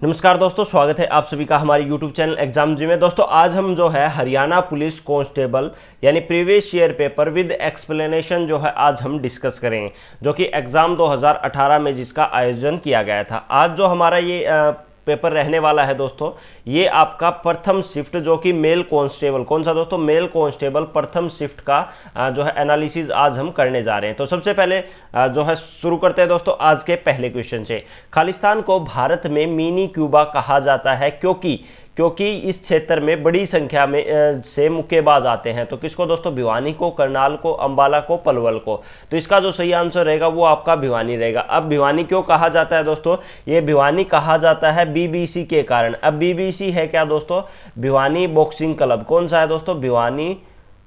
नमस्कार दोस्तों, स्वागत है आप सभी का हमारे YouTube चैनल एग्जाम जी में। दोस्तों आज हम जो है हरियाणा पुलिस कांस्टेबल यानी previous year paper with explanation जो है आज हम डिस्कस करेंगे, जो कि एग्जाम 2018 में जिसका आयोजन किया गया था। आज जो हमारा ये पेपर रहने वाला है दोस्तों, ये आपका प्रथम शिफ्ट जो कि मेल कांस्टेबल, कौन सा दोस्तों, मेल कांस्टेबल प्रथम शिफ्ट का जो है एनालिसिस आज हम करने जा रहे हैं। तो सबसे पहले जो है शुरू करते हैं दोस्तों आज के पहले क्वेश्चन से। खालिस्तान को भारत में मिनी क्यूबा कहा जाता है क्योंकि इस क्षेत्र में बड़ी संख्या में से मुक्केबाज आते हैं। तो किसको दोस्तों, भिवानी को, करनाल को, अंबाला को, पलवल को। तो इसका जो सही आंसर रहेगा वो आपका भिवानी रहेगा। अब भिवानी क्यों कहा जाता है दोस्तों, ये भिवानी कहा जाता है बीबीसी के कारण। अब बीबीसी है क्या दोस्तों, भिवानी बॉक्सिंग क्लब। कौन सा है दोस्तों, भिवानी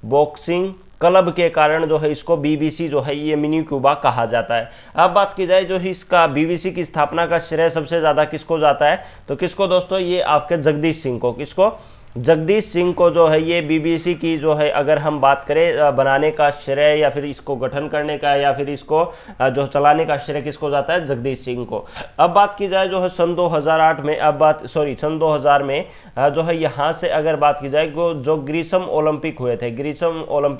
बॉक्सिंग क्लब के कारण जो है इसको बीबीसी जो है ये मिनी क्यूबा कहा जाता है। अब बात की जाए जो इसका बीबीसी की स्थापना का श्रेय सबसे ज्यादा किसको जाता है, तो किसको दोस्तों, ये आपके जगदीश सिंह को। किसको, जगदीश सिंह को जो है ये बीबीसी की जो है अगर हम बात करें बनाने का श्रेय या फिर इसको गठन करने का या फिर इसको जो चलाने का श्रेय किसको जाता है, जगदीश सिंह को। अब बात की जाए जो है सन 2008 में, सन 2000 में जो है यहाँ से अगर बात की जाए जो ग्रीष्म ओलंपिक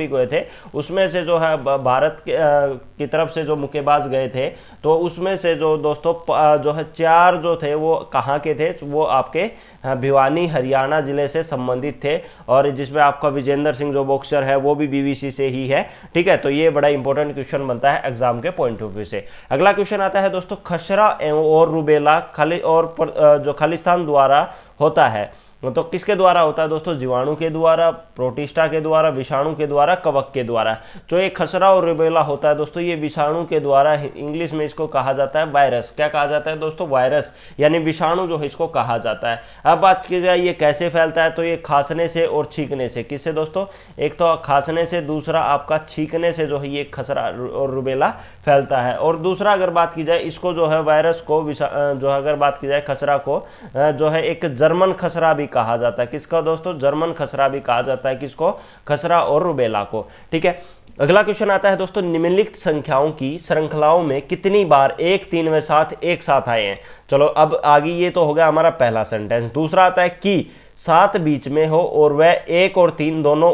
हुए थे उसमें से जो है भारत की तरफ से जो मुक्केबाज गए थे, तो उसमें से जो दोस्तों जो है 4 जो थे वो कहाँ के थे, वो आपके भिवानी हरियाणा जिले से संबंधित थे। और जिसमें आपका विजेंद्र सिंह जो बॉक्सर है वो भी बीबीसी से ही है। ठीक है, तो ये बड़ा इंपॉर्टेंट क्वेश्चन बनता है एग्जाम के पॉइंट ऑफ व्यू से। अगला क्वेश्चन आता है दोस्तों, खसरा और रुबेला जो खालिस्तान द्वारा होता है, तो किसके द्वारा होता है दोस्तों, जीवाणु के द्वारा, प्रोटिस्टा के द्वारा, विषाणु के द्वारा, कवक के द्वारा। जो ये खसरा और रुबेला होता है दोस्तों ये विषाणु के द्वारा, इंग्लिश में इसको कहा जाता है वायरस। क्या कहा जाता है दोस्तों, वायरस, यानी विषाणु जो है इसको कहा जाता है। अब बात की जाए ये कैसे फैलता है, तो ये खांसने से और छींकने से। किससे दोस्तों, एक तो खांसने से, दूसरा आपका छींकने से जो है ये खसरा और रुबेला फैलता है। और दूसरा अगर बात की जाए इसको जो है वायरस को जो अगर बात की जाए खसरा को जो है एक जर्मन खसरा भी कहा जाता है। किसका दोस्तों, जर्मन खसरा भी कहा जाता है। किसको, खसरा और रुबेला को। ठीक है, अगला क्वेश्चन आता है दोस्तों, निम्नलिखित संख्याओं की श्रृंखलाओं में कितनी बार 1, 3 व 7 एक साथ आए हैं। चलो अब आगे ये तो हो गया हमारा पहला सेंटेंस। दूसरा आता है कि 7 बीच में हो और वह 1 और 3 दोनों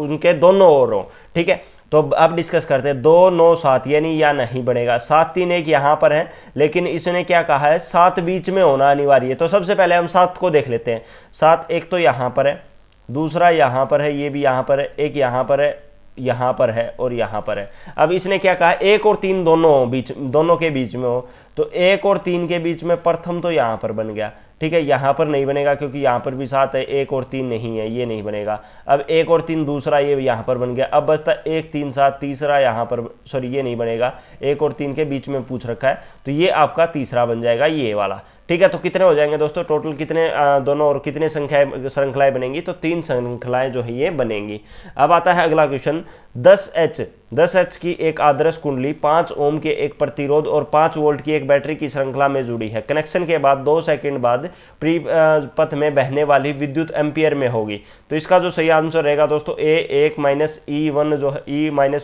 उनके दोनों ओर हो। ठीक है, तो अब डिस्कस करते हैं 2, 9, 7 यानी या नहीं बनेगा। 7, 3, 1 यहाँ पर है, लेकिन इसने क्या कहा है, 7 बीच में होना अनिवार्य है। तो सबसे पहले हम 7 को देख लेते हैं। 7 एक तो यहाँ पर है, दूसरा यहाँ पर है, ये भी यहाँ पर है, एक यहाँ पर है, यहाँ पर है और यहाँ पर है। अब इसने क्या कहा, 1 और 3 दोनों के बीच में हो। तो 1 और 3 के बीच में प्रथम तो यहाँ पर बन गया। ठीक है, यहाँ पर नहीं बनेगा क्योंकि यहाँ पर भी 7 है, 1 और 3 नहीं है, ये नहीं बनेगा। अब 1 और 3 दूसरा ये यहाँ पर बन गया। अब बचता 1, 3, 7 तीसरा यहाँ पर, सॉरी ये नहीं बनेगा, 1 और 3 के बीच में पूछ रखा है, तो ये आपका तीसरा बन जाएगा, ये वाला। ठीक है, तो कितने हो जाएंगे दोस्तों टोटल, कितने दोनों और कितने श्रृंखलाएं बनेंगी, तो 3 श्रृंखलाएं जो है ये बनेंगी। अब आता है अगला क्वेश्चन, 10H की एक आदर्श कुंडली 5 ओम के एक प्रतिरोध और 5 वोल्ट की एक बैटरी की श्रृंखला में जुड़ी है। कनेक्शन के बाद 2 सेकंड बाद पथ में बहने वाली विद्युत एम्पियर में होगी। तो इसका जो सही आंसर रहेगा दोस्तों E1 जो है E-1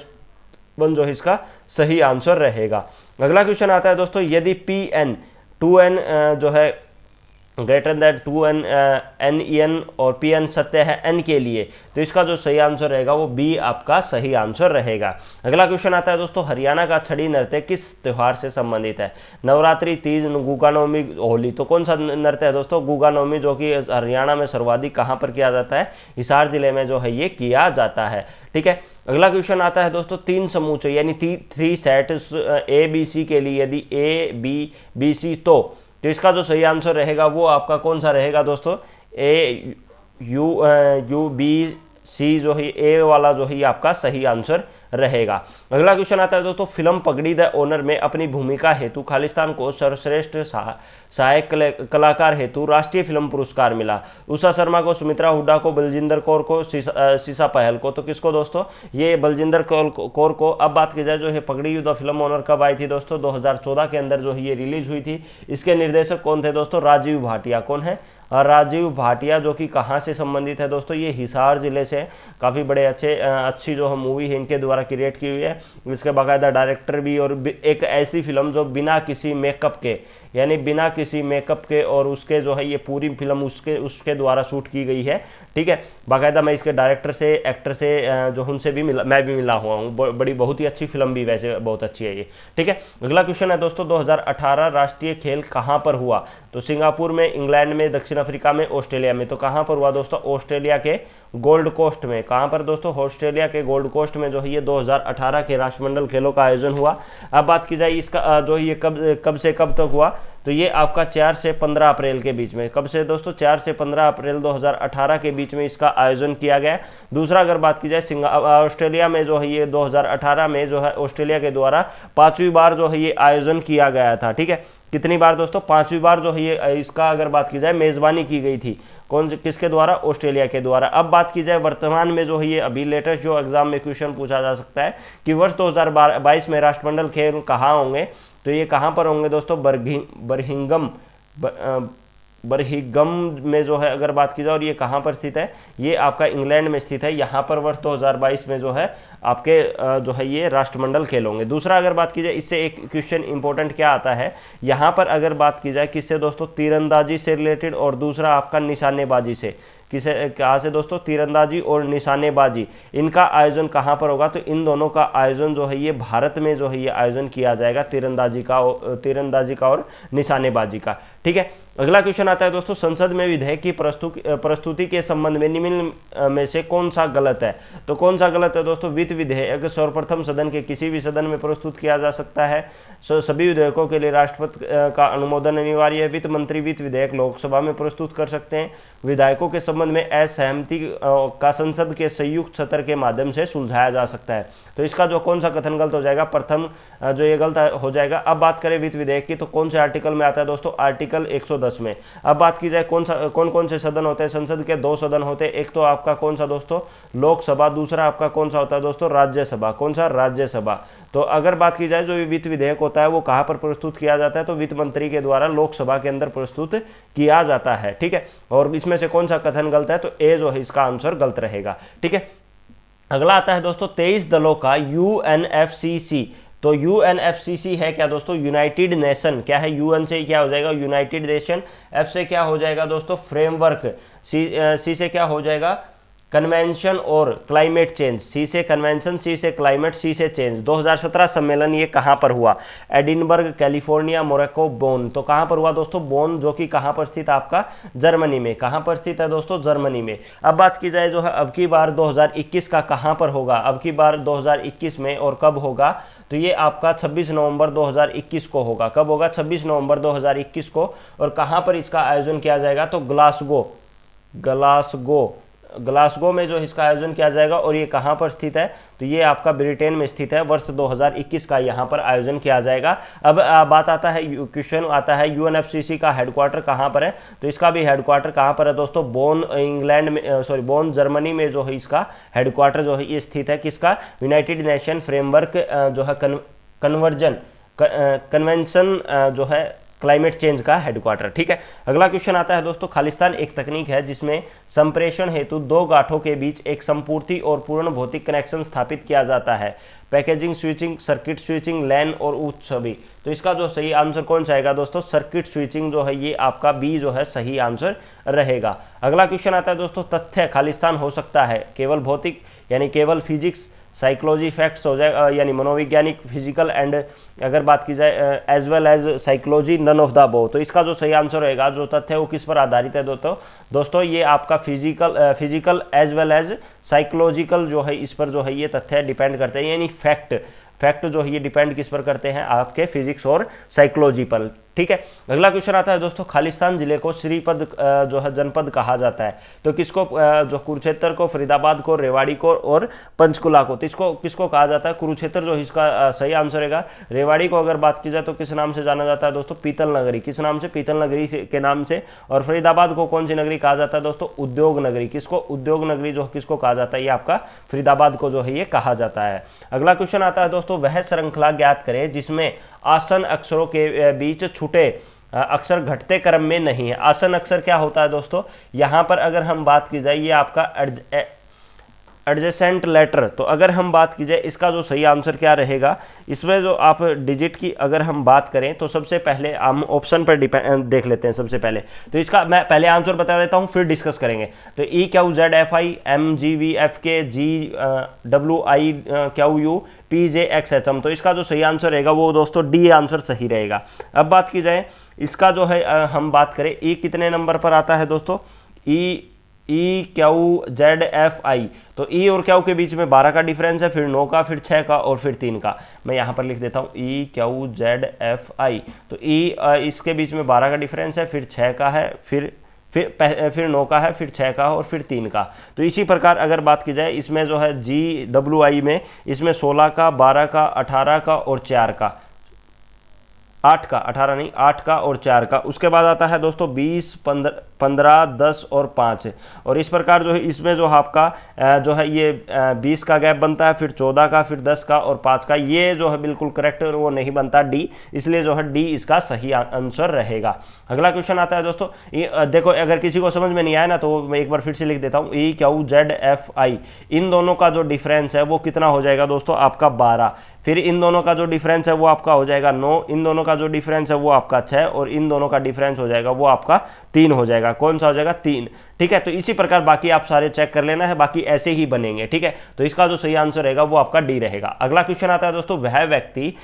जो है इसका सही आंसर रहेगा। अगला क्वेश्चन आता है दोस्तों, यदि Pn 2n जो है ग्रेटर दैन 2n NEN और Pn सत्य है n के लिए, तो इसका जो सही आंसर रहेगा वो बी आपका सही आंसर रहेगा। अगला क्वेश्चन आता है दोस्तों, हरियाणा का छड़ी नृत्य किस त्योहार से संबंधित है। नवरात्रि, तीज, गुगा नवमी, होली। तो कौन सा नृत्य है दोस्तों, गुगा नवमी, जो कि हरियाणा में सर्वाधिक कहाँ पर किया जाता है, हिसार जिले में जो है ये किया जाता है। ठीक है, अगला क्वेश्चन आता है दोस्तों, 3 समूचे यानी 3 सेट ABC के लिए यदि ABBC तो इसका जो सही आंसर रहेगा वो आपका कौन सा रहेगा दोस्तों, UBC जो है ए वाला जो है आपका सही आंसर रहेगा। अगला क्वेश्चन आता है दोस्तों, फिल्म पगड़ी द ओनर में अपनी भूमिका हेतु खालिस्तान को सर्वश्रेष्ठ सहायक कलाकार हेतु राष्ट्रीय फिल्म पुरस्कार मिला। उषा शर्मा को, सुमित्रा हुड्डा को, बलजिंदर कौर को, शीशा पहल को। तो किसको दोस्तों, ये बलजिंदर कौर को। अब बात की जाए जो है पगड़ी द फिल्म ओनर कब आई थी दोस्तों, 2014 के अंदर जो है ये रिलीज हुई थी। इसके निर्देशक कौन थे दोस्तों, राजीव भाटिया। कौन है, राजीव भाटिया, जो कि कहाँ से संबंधित है दोस्तों, ये हिसार जिले से काफ़ी बड़े अच्छी जो है मूवी है इनके द्वारा क्रिएट की हुई है। इसके बाकायदा डायरेक्टर भी, और एक ऐसी फिल्म जो बिना किसी मेकअप के, यानी बिना किसी मेकअप के, और उसके जो है ये पूरी फिल्म उसके द्वारा शूट की गई है। ठीक है, बाकायदा मैं इसके डायरेक्टर से, एक्टर से जो उनसे भी मैं भी मिला हुआ हूँ। बड़ी बहुत ही अच्छी फिल्म भी, वैसे बहुत अच्छी है ये। ठीक है, अगला क्वेश्चन है दोस्तों, 2018 राष्ट्रीय खेल कहाँ पर हुआ? तो सिंगापुर में, इंग्लैंड में, दक्षिण अफ्रीका में, ऑस्ट्रेलिया में। तो कहाँ पर हुआ दोस्तों? ऑस्ट्रेलिया के गोल्ड कोस्ट में। कहाँ पर दोस्तों? ऑस्ट्रेलिया के गोल्ड कोस्ट में जो है ये 2018 के राष्ट्रमंडल खेलों का आयोजन हुआ। अब बात की जाए इसका जो ये कब से कब तक हुआ, तो ये आपका 4 से 15 अप्रैल के बीच में। कब से दोस्तों? 4 से 15 अप्रैल 2018 के बीच में इसका आयोजन किया गया। दूसरा अगर बात की जाए ऑस्ट्रेलिया में जो है ये 2018 में जो है ऑस्ट्रेलिया के द्वारा 5वीं बार जो है ये आयोजन किया गया था। ठीक है, कितनी बार दोस्तों? 5वीं बार जो है ये इसका अगर बात की जाए मेजबानी की गई थी। किसके द्वारा? ऑस्ट्रेलिया के द्वारा। अब बात की जाए वर्तमान में जो है ये अभी लेटेस्ट जो एग्जाम में क्वेश्चन पूछा जा सकता है कि वर्ष 2022 में राष्ट्रमंडल खेल कहाँ होंगे? तो ये कहाँ पर होंगे दोस्तों? बर्मिंघम में जो है अगर बात की जाए, और ये कहाँ पर स्थित है? ये आपका इंग्लैंड में स्थित है। यहाँ पर वर्ष 2022 में जो है आपके जो है ये राष्ट्रमंडल खेल होंगे। दूसरा अगर बात की जाए, इससे एक क्वेश्चन इंपॉर्टेंट क्या आता है यहाँ पर अगर बात की जाए, किससे दोस्तों? तीरंदाजी से रिलेटेड, और दूसरा आपका निशानेबाजी से। किसे, कहाँ से दोस्तों? तीरंदाजी और निशानेबाजी, इनका आयोजन कहाँ पर होगा? तो इन दोनों का आयोजन जो है ये भारत में जो है ये आयोजन किया जाएगा, तीरंदाजी का और निशानेबाजी का। ठीक है, अगला क्वेश्चन आता है दोस्तों, संसद में विधेयक की प्रस्तुति के संबंध में निम्न में से कौन सा गलत है? तो कौन सा गलत है दोस्तों? वित्त विधेयक सर्वप्रथम सदन के किसी भी सदन में प्रस्तुत किया जा सकता है। सभी विधेयकों के लिए राष्ट्रपति का अनुमोदन अनिवार्य है। वित्त मंत्री वित्त विधेयक लोकसभा में प्रस्तुत कर सकते हैं। विधायकों के संबंध में असहमति का संसद के संयुक्त सत्र के माध्यम से सुलझाया जा सकता है। तो इसका जो कौन सा कथन गलत हो जाएगा? प्रथम जो ये गलत हो जाएगा। अब बात करें वित्त विधेयक की, तो कौन से आर्टिकल में आता है दोस्तों? आर्टिकल 110 में। अब बात की जाए कौन कौन से सदन होते हैं? संसद के 2 सदन होते हैं। एक तो आपका कौन सा दोस्तों? लोकसभा। दूसरा आपका कौन सा होता है दोस्तों? राज्यसभा। कौन सा? राज्यसभा। तो अगर बात की जाए जो वित्त विधेयक होता है वो कहाँ पर प्रस्तुत किया जाता है? तो वित्त मंत्री के द्वारा लोकसभा के अंदर प्रस्तुत किया जाता है। ठीक है, और इसमें से कौन सा कथन गलत है? तो ए जो है इसका आंसर गलत रहेगा। ठीक है, अगला आता है दोस्तों 23 दलों का यूएनएफसीसी। तो यूएनएफसीसी है क्या दोस्तों? United nation. क्या है? यूएन से क्या हो जाएगा? United nation. एफ से क्या हो जाएगा दोस्तों? फ्रेमवर्क। सी से क्या हो जाएगा? कन्वेंशन और क्लाइमेट चेंज। सी से कन्वेंशन, सी से क्लाइमेट, सी से चेंज। 2017 सम्मेलन ये कहाँ पर हुआ? Edinburgh, California, Morocco, bone. तो कहाँ पर हुआ दोस्तों? बोन, जो कि कहाँ पर स्थित आपका? जर्मनी में। कहाँ पर स्थित है दोस्तों? जर्मनी में। अब बात की जाए जो है अब की बार 2021 का कहाँ पर होगा? अब की बार 2021 में, और कब होगा? तो ये आपका 26 नवंबर 2021 को होगा। कब होगा? 26 नवंबर 2021 को। और कहाँ पर इसका आयोजन किया जाएगा? तो ग्लासगो में जो इसका आयोजन किया जाएगा। और ये कहाँ पर स्थित है? तो ये आपका ब्रिटेन में स्थित है। वर्ष 2021 का यहाँ पर आयोजन किया जाएगा। अब बात आता है, क्वेश्चन आता है यूएनएफसीसी का हेडक्वार्टर कहाँ पर है? तो इसका भी हेडक्वार्टर कहाँ पर है दोस्तों? बोन इंग्लैंड में, बोन जर्मनी में जो है इसका हेडक्वार्टर जो है ये स्थित है। किसका? यूनाइटेड नेशन फ्रेमवर्क जो है कन्वेंशन जो है क्लाइमेट चेंज का हेडक्वार्टर। ठीक है, अगला क्वेश्चन आता है दोस्तों, खालिस्तान एक तकनीक है जिसमें संप्रेषण हेतु 2 गांठों के बीच एक संपूर्ति और पूर्ण भौतिक कनेक्शन स्थापित किया जाता है। पैकेजिंग स्विचिंग, सर्किट स्विचिंग, लैन और उच्च छवि। तो इसका जो सही आंसर कौन सा आएगा दोस्तों? सर्किट स्विचिंग जो है ये आपका बी जो है सही आंसर रहेगा। अगला क्वेश्चन आता है दोस्तों, तथ्य खालिस्तान हो सकता है केवल भौतिक यानी केवल फिजिक्स, साइकोलॉजी फैक्ट्स हो जाए यानी मनोवैज्ञानिक, फिजिकल एंड अगर बात की जाए as well as psychology, none of the above. तो इसका जो सही आंसर रहेगा, जो तथ्य है वो किस पर आधारित है दोस्तों ये आपका physical as well as psychological जो है इस पर जो है ये तथ्य डिपेंड करते हैं, यानी फैक्ट जो है ये डिपेंड किस पर करते हैं? आपके फिजिक्स और साइकोलॉजी पर। ठीक है, अगला क्वेश्चन आता है दोस्तों, खालिस्तान जिले को श्रीपद जो है जनपद कहा जाता है। तो किसको? जो कुरुक्षेत्र को, फरीदाबाद को, रेवाड़ी को और पंचकुला को। तो किसको कहा जाता है? कुरुक्षेत्र जो इसका सही आंसर रहेगा। रेवाड़ी को अगर बात की जाए तो किस नाम से जाना जाता है दोस्तों? पीतल नगरी। किस नाम से? पीतल नगरी के नाम से। और फरीदाबाद को कौन सी नगरी कहा जाता है दोस्तों? उद्योग नगरी। किसको? उद्योग नगरी जो किसको कहा जाता है? ये आपका फरीदाबाद को जो है ये कहा जाता है। अगला क्वेश्चन आता है दोस्तों, वह श्रृंखला ज्ञात करें जिसमें आसन अक्षरों के बीच छूटे अक्षर घटते क्रम में नहीं है। आसन अक्षर क्या होता है दोस्तों? यहाँ पर अगर हम बात की जाए ये आपका एडजेसेंट लेटर, तो अगर हम बात की जाए इसका जो सही आंसर क्या रहेगा, इसमें जो आप डिजिट की अगर हम बात करें तो सबसे पहले हम ऑप्शन पर देख लेते हैं सबसे पहले। तो इसका मैं पहले आंसर बता देता हूं, फिर डिस्कस करेंगे। तो EQZFIMGVFKGWIPJXHM, तो इसका जो सही आंसर रहेगा वो दोस्तों डी आंसर सही रहेगा। अब बात की जाए इसका जो है हम बात करें ई कितने नंबर पर आता है दोस्तों, EQZFI, तो ई और क्यू के बीच में 12 का डिफरेंस है, फिर 9 का, फिर 6 का और फिर 3 का। मैं यहाँ पर लिख देता हूँ EQZFI, तो इसके बीच में 12 का डिफरेंस है, फिर 6 का है, फिर 9 का है, फिर 6 का और फिर 3 का। तो इसी प्रकार अगर बात की जाए इसमें जो है GWI में इसमें 16 का, 12 का, 18 का और 4 का, 8 का, 18 नहीं 8 का और 4 का। उसके बाद आता है दोस्तों 20, 15, 10 और 5, और इस प्रकार जो है इसमें जो आपका जो है ये 20 का गैप बनता है, फिर 14 का, फिर 10 का और 5 का। ये जो है बिल्कुल करेक्ट वो नहीं बनता डी, इसलिए जो है डी इसका सही आंसर रहेगा। अगला क्वेश्चन आता है दोस्तों, देखो अगर किसी को समझ में नहीं आया ना तो मैं एक बार फिर से लिख देता हूँ EQZFI, इन दोनों का जो डिफरेंस है वो कितना हो जाएगा दोस्तों आपका 12, फिर इन दोनों का जो डिफरेंस है वो आपका हो जाएगा 9, इन दोनों का जो डिफरेंस है वो आपका 6 और इन दोनों का डिफरेंस हो जाएगा वो आपका 3 हो जाएगा। कौन सा हो जाएगा 3, ठीक है। तो इसी प्रकार बाकी आप सारे चेक कर लेना है, बाकी ऐसे ही बनेंगे, ठीक है। तो इसका जो सही आंसर रहेगा वो आपका डी रहेगा। अगला क्वेश्चन आता है दोस्तों, वह व्यक्ति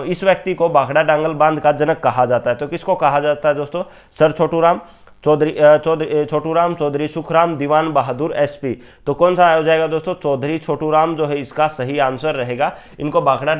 इस व्यक्ति को भाखड़ा डांगल बांध का जनक कहा जाता है, तो किसको कहा जाता है दोस्तों, सर छोटूराम छोटूराम, चौधरी सुखराम, दीवान बहादुर SP, तो कौन सा हो जाएगा दोस्तों, चौधरी छोटूराम जो है इसका सही आंसर रहेगा। इनको भाखड़ा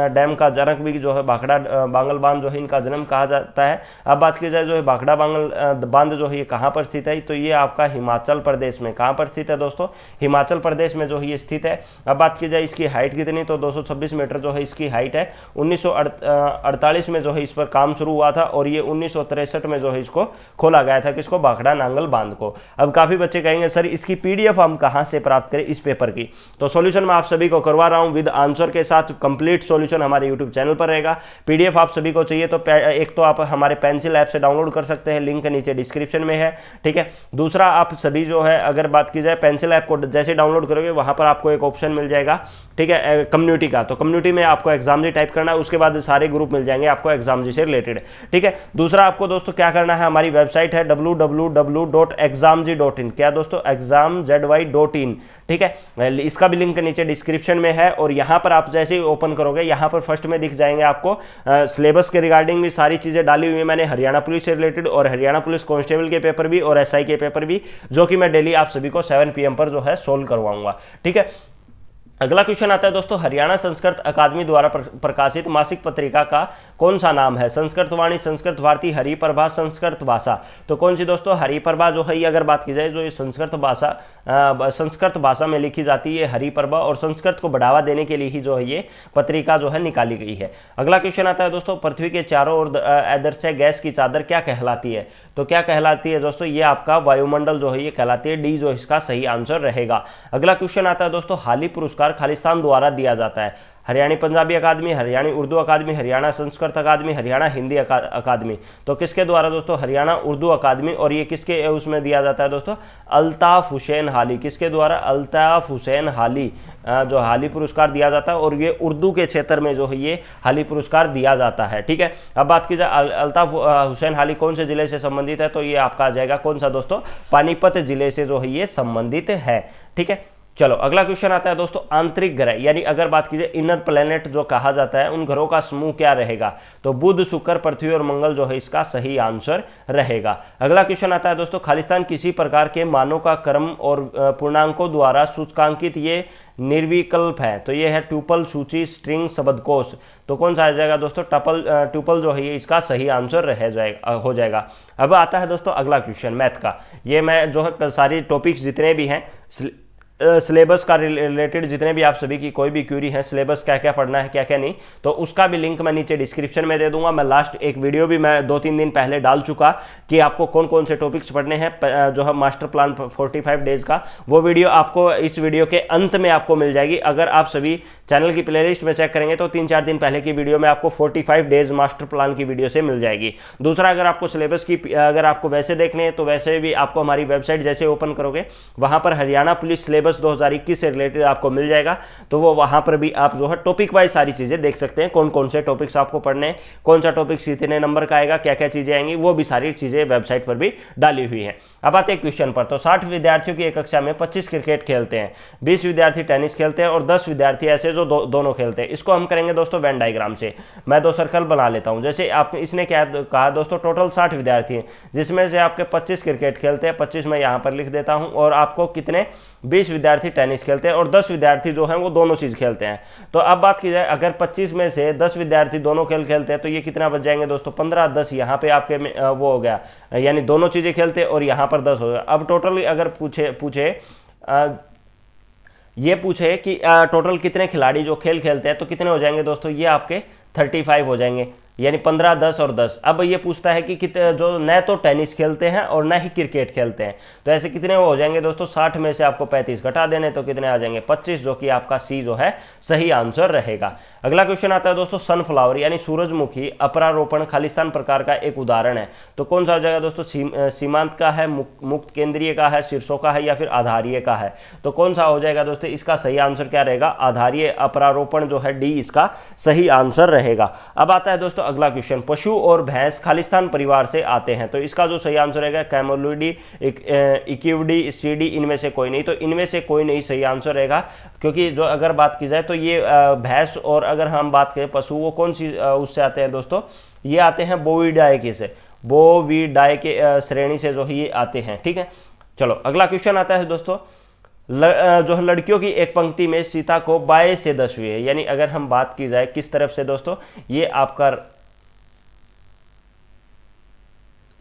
डैम का जनक भी जो है, भाखड़ा बांगल बांध जो है इनका जन्म कहा जाता है। अब बात की जाए जो है भाखड़ा बांगल बांध जो है ये कहाँ पर स्थित है, तो ये आपका हिमाचल प्रदेश में, कहाँ पर स्थित है दोस्तों, हिमाचल प्रदेश में जो है ये स्थित है। अब बात की जाए इसकी हाइट कितनी, तो 226 मीटर जो है इसकी हाइट है। 1948 में जो है इस पर काम शुरू हुआ था और ये 1963 में जो है इसको खोला गया था, किसको, भाखड़ा नांगल बांध को। अब काफी बच्चे कहेंगे सर इसकी PDF हम कहां से प्राप्त करें इस पेपर की, तो सॉल्यूशन मैं आप सभी को करवा रहा हूं विद आंसर के साथ, कंप्लीट सॉल्यूशन हमारे यूट्यूब चैनल पर रहेगा। PDF आप सभी को चाहिए तो एक तो आप हमारे पेंसिल ऐप से डाउनलोड कर सकते हैं, लिंक नीचे डिस्क्रिप्शन में है, ठीक है। दूसरा आप सभी जो है अगर बात की जाए पेंसिल ऐप को जैसे डाउनलोड करोगे वहां पर आपको एक ऑप्शन मिल जाएगा, ठीक है, कम्युनिटी का, तो कम्युनिटी में आपको एग्जाम जी टाइप करना है, उसके बाद सारे ग्रुप मिल जाएंगे आपको एग्जाम जी से रिलेटेड, ठीक है। दूसरा आपको दोस्तों क्या करना है, हमारी वेबसाइट है www.examji.in, क्या दोस्तों, examzy.in, ठीक है। इसका भी लिंक नीचे डिस्क्रिप्शन में है, और यहाँ पर आप जैसे ही ओपन करोगे यहाँ पर फर्स्ट में दिख जाएंगे आपको सिलेबस के रिगार्डिंग भी सारी चीजें डाली हुई है मैंने, हरियाणा पुलिस से रिलेटेड और हरियाणा पुलिस कांस्टेबल के पेपर भी और SI के पेपर भी, जो कि मैं डेली आप सभी को 7 PM पर जो है सोल्व करवाऊंगा, ठीक है। अगला क्वेश्चन आता है दोस्तों, हरियाणा संस्कृत अकादमी द्वारा प्रकाशित मासिक पत्रिका का कौन सा नाम है, संस्कृत वाणी, संस्कृत भारती, हरिप्रभा, संस्कृत भाषा, तो कौन सी दोस्तों, हरिप्रभा जो है ये अगर बात की जाए जो ये संस्कृत भाषा में लिखी जाती है हरिप्रभा, और संस्कृत को बढ़ावा देने के लिए ही जो है ये पत्रिका जो है निकाली गई है। अगला क्वेश्चन आता है दोस्तों, पृथ्वी के चारों ओर आदर्श गैस की चादर क्या कहलाती है, तो क्या कहलाती है दोस्तों, ये आपका वायुमंडल जो है ये कहलाती है, डी जो इसका सही आंसर रहेगा। अगला क्वेश्चन आता है दोस्तों, हाली पुरस्कार खालिस्तान द्वारा दिया जाता है, हरियाणी पंजाबी अकादमी, हरियाणी उर्दू अकादमी, हरियाणा संस्कृत अकादमी, हरियाणा हिंदी अकादमी, तो किसके द्वारा दोस्तों, हरियाणा उर्दू अकादमी, और ये किसके उसमें दिया जाता है दोस्तों, अल्ताफ हुसैन हाली, किसके द्वारा, अल्ताफ हुसैन हाली जो हाली पुरस्कार दिया जाता है, और ये उर्दू के क्षेत्र में जो है ये हाली पुरस्कार दिया जाता है, ठीक है। अब बात की जाए अल्ताफ हुसैन हाली कौन से जिले से संबंधित है, तो ये आपका आ जाएगा कौन सा दोस्तों, पानीपत जिले से जो है ये संबंधित है, ठीक है। चलो अगला क्वेश्चन आता है दोस्तों, आंतरिक ग्रह यानी अगर बात कीजिए इनर प्लेनेट जो कहा जाता है, उन ग्रहों का समूह क्या रहेगा, तो बुध, शुक्र, पृथ्वी और मंगल जो है इसका सही आंसर रहेगा। अगला क्वेश्चन आता है दोस्तों, खालिस्तान किसी प्रकार के मानों का क्रम और पूर्णांकों द्वारा सूचकांकित ये निर्विकल्प है, तो ये है ट्यूपल, सूची, स्ट्रिंग, शब्दकोश, तो कौन सा आ जाएगा दोस्तों, ट्यूपल जो है ये इसका सही आंसर हो जाएगा। अब आता है दोस्तों अगला क्वेश्चन मैथ का, ये मैं जो है सारी टॉपिक्स जितने भी हैं सिलेबस का रिलेटेड जितने भी आप सभी की कोई भी क्यूरी है, सिलेबस क्या क्या पढ़ना है क्या क्या नहीं, तो उसका भी लिंक मैं नीचे डिस्क्रिप्शन में दे दूंगा। मैं लास्ट एक वीडियो भी मैं 2-3 दिन पहले डाल चुका कि आपको कौन कौन से टॉपिक्स पढ़ने हैं जो है मास्टर प्लान 45 डेज का, वो वीडियो आपको इस वीडियो के अंत में आपको मिल जाएगी। अगर आप सभी चैनल की प्लेलिस्ट में चेक करेंगे तो 3-4 दिन पहले की वीडियो में आपको 45 डेज मास्टर प्लान की वीडियो से मिल जाएगी। दूसरा, अगर आपको सिलेबस की अगर आपको वैसे देखने हैं तो वैसे भी आपको हमारी वेबसाइट जैसे ओपन करोगे वहां पर हरियाणा पुलिस सिलेबस सिलेबस 2021 से रिलेटेड आपको मिल जाएगा, तो वो वहाँ पर भी आप जो है टॉपिक वाइज सारी चीज़ें देख सकते हैं, कौन कौन से टॉपिक्स आपको पढ़ने हैं, कौन सा टॉपिक कितने नंबर का आएगा, क्या क्या चीज़ें आएंगी, वो भी सारी चीज़ें वेबसाइट पर भी डाली हुई हैं। अब आते हैं क्वेश्चन पर। तो 60 विद्यार्थियों की एक कक्षा में 25 क्रिकेट खेलते हैं, 20 विद्यार्थी टेनिस खेलते हैं और 10 विद्यार्थी ऐसे जो दोनों खेलते हैं। इसको हम करेंगे दोस्तों वेन डायग्राम से। मैं 2 सर्कल बना लेता हूं। जैसे आपने इसने क्या कहा दोस्तों, टोटल 60 विद्यार्थी हैं, जिसमें से आपके 25 क्रिकेट खेलते हैं, 25 मैं यहाँ पर लिख देता हूँ, और आपको कितने 20 विद्यार्थी टेनिस खेलते हैं और 10 विद्यार्थी जो हैं वो दोनों चीज़ खेलते हैं। तो अब बात की जाए, अगर 25 में से 10 विद्यार्थी दोनों खेल खेलते हैं तो ये कितना बच जाएंगे दोस्तों, 15, 10 यहाँ पे आपके वो हो गया, यानी दोनों चीज़ें खेलते हैं और यहाँ पर 10 हो गया। अब टोटल अगर ये पूछे कि टोटल कितने खिलाड़ी जो खेल खेलते हैं तो कितने हो जाएंगे दोस्तों, ये आपके 35 हो जाएंगे, यानी 15, 10 और 10। अब ये पूछता है कि कितने जो न तो टेनिस खेलते हैं और न ही क्रिकेट खेलते हैं, तो ऐसे कितने हो जाएंगे दोस्तों, 60 में से आपको 35 घटा देने तो कितने आ जाएंगे, 25, जो कि आपका सी जो है सही आंसर रहेगा। अगला क्वेश्चन आता है दोस्तों, सनफ्लावर यानी सूरजमुखी अपरारोपण खालिस्तान प्रकार का एक उदाहरण है, तो कौन सा हो जाएगा दोस्तों, सीमांत का है, मुक्त केंद्रीय का है, शीर्षों का है या फिर आधारीय का है, तो कौन सा हो जाएगा दोस्तों, इसका सही आंसर क्या रहेगा, आधारीय अपरारोपण जो है डी इसका सही आंसर रहेगा। अब आता है दोस्तों अगला क्वेश्चन, पशु और भैंस खालिस्तान परिवार से आते हैं, तो इसका जो सही आंसर रहेगा कैमोलुडी, इक्विडी, स्टीडी, इनमें से कोई नहीं, तो इनमें से कोई नहीं सही आंसर रहेगा, क्योंकि जो अगर बात की जाए तो ये भैंस, और अगर हम बात करें पशु, वो कौन सी उससे आते हैं दोस्तों, ये आते हैं बोविडाए के से, बोविडाए के श्रेणी से जो ये आते हैं। ठीक है, चलो अगला क्वेश्चन आता है दोस्तों, जो है लड़कियों की एक पंक्ति में सीता को बाएं से 10वीं है, यानी अगर हम बात की जाए किस तरफ से दोस्तों, ये आपका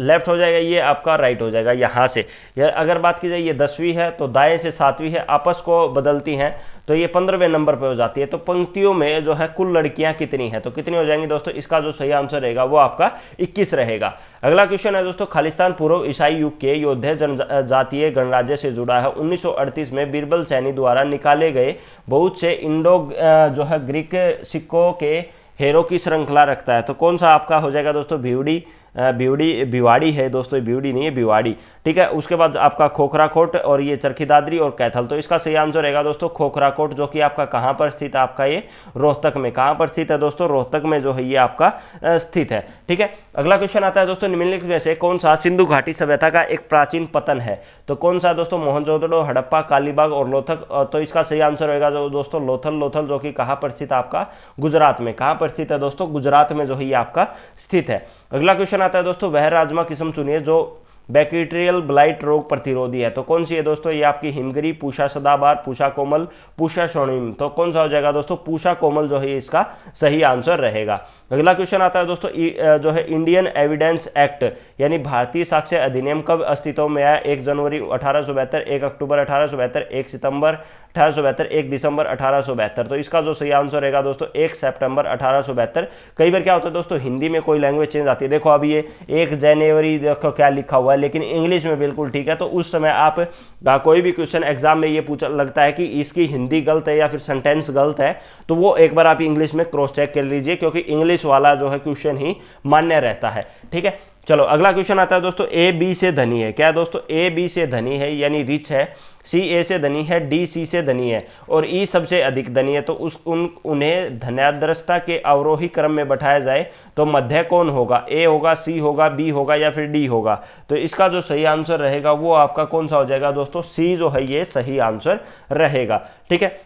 लेफ्ट हो जाएगा, ये आपका राइट हो जाएगा यहाँ से। या अगर बात की जाए ये 10वीं है तो दाएं से 7वीं है, आपस को बदलती हैं तो ये 15वें नंबर पे हो जाती है। तो पंक्तियों में जो है कुल लड़कियां कितनी हैं, तो कितनी हो जाएंगी दोस्तों, इसका जो सही आंसर रहेगा वो आपका 21 रहेगा। अगला क्वेश्चन है दोस्तों, खालिस्तान पूर्व ईसाई युग के योद्धे जनजातीय गणराज्य से जुड़ा है। 1938 में बीरबल सैनी द्वारा निकाले गए बहुत से इंडो जो है ग्रीक सिक्कों के हेरो की श्रृंखला रखता है, तो कौन सा आपका हो जाएगा दोस्तों, भिवाड़ी है दोस्तों, भिवड़ी नहीं है, भिवाड़ी। ठीक है, उसके बाद आपका खोखराकोट और ये चरखी दादरी और कैथल, तो इसका सही आंसर रहेगा दोस्तों खोखराकोट, जो कि आपका कहाँ पर स्थित है, आपका ये रोहतक में। कहाँ पर स्थित है दोस्तों, रोहतक में जो है ये आपका स्थित है। ठीक है, अगला क्वेश्चन आता है दोस्तों, निम्नलिखित में से कौन सा सिंधु घाटी सभ्यता का एक प्राचीन पतन है, तो कौन सा दोस्तों, मोहनजोदड़ो, हड़प्पा, कालीबाग और लोथल, तो इसका सही आंसर रहेगा दोस्तों लोथल, जो कि कहाँ पर स्थित है, आपका गुजरात में। कहाँ पर स्थित है दोस्तों, गुजरात में जो है ये आपका स्थित है। अगला क्वेश्चन आता है दोस्तों, वह राजमा किस्म चुनिए जो बैक्टीरियल ब्लाइट रोग प्रतिरोधी है, तो कौन सी है दोस्तों, ये आपकी हिमगिरी, पूषा सदाबहार, पूषा कोमल, पूषा स्वर्णिम, तो कौन सा हो जाएगा दोस्तों, पूषा कोमल जो है इसका सही आंसर रहेगा। अगला क्वेश्चन आता है दोस्तों, जो है इंडियन एविडेंस एक्ट यानी भारतीय साक्ष्य अधिनियम कब अस्तित्व में आया, 1 जनवरी 1872, 1 अक्टूबर 1872, 1 सितंबर 1872, 1 दिसंबर 1872, तो इसका जो सही आंसर रहेगा दोस्तों 1 सितंबर 1872। कई बार क्या होता है दोस्तों, हिंदी में कोई लैंग्वेज चेंज आती है, देखो अभी ये 1 जनवरी देखो क्या लिखा हुआ है, लेकिन इंग्लिश में बिल्कुल ठीक है, तो उस समय आप कोई भी क्वेश्चन एग्जाम में ये पूछा लगता है कि इसकी हिंदी गलत है या फिर सेंटेंस गलत है, तो वो एक बार आप इंग्लिश में क्रॉस चेक कर लीजिए, क्योंकि इंग्लिश वाला जो है क्वेश्चन ही मान्य रहता है। ठीक है, चलो अगला क्वेश्चन आता है दोस्तों, ए बी से धनी है, क्या है दोस्तों, ए बी से धनी है यानी रिच है, सी ए से धनी है, डी सी से धनी है और ई सबसे अधिक धनी है, तो उन्हें धनाद्रष्टा के अवरोही क्रम में बैठाया जाए तो मध्य कौन होगा, ए होगा, सी होगा, बी होगा या फिर डी होगा, तो इसका जो सही आंसर रहेगा वो आपका कौन सा हो जाएगा दोस्तों, सी जो है ये सही आंसर रहेगा। ठीक है,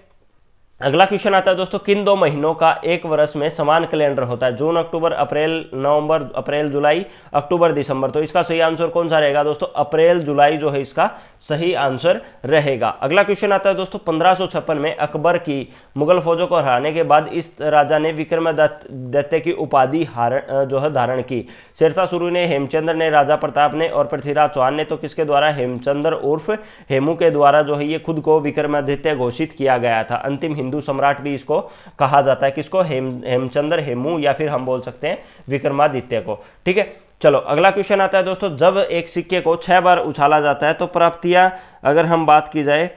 अगला क्वेश्चन आता है दोस्तों, किन 2 महीनों का एक वर्ष में समान कैलेंडर होता है, जून अक्टूबर, अप्रैल नवंबर, अप्रैल जुलाई, अक्टूबर दिसंबर, तो इसका सही आंसर कौन सा रहेगा दोस्तों, अप्रैल जुलाई जो है इसका सही आंसर रहेगा। अगला क्वेश्चन आता है दोस्तों, 1556 में अकबर की मुगल फौजों को हराने के बाद इस राजा ने विक्रमादित्य की उपाधि जो है धारण की, शेरशाह सूरी ने, हेमचंद्र ने, राजा प्रताप ने और पृथ्वीराज चौहान ने, तो किसके द्वारा, हेमचंद्र उर्फ हेमू के द्वारा जो है ये खुद को विक्रमादित्य घोषित किया गया था। अंतिम हिंदू सम्राट भी इसको कहा जाता है, किसको, हेमचंद्र, हेमू या फिर हम बोल सकते हैं विक्रमादित्य को। ठीक है, चलो अगला क्वेश्चन आता है दोस्तों, जब एक सिक्के को 6 बार उछाला जाता है तो प्राप्तियां, अगर हम बात की जाए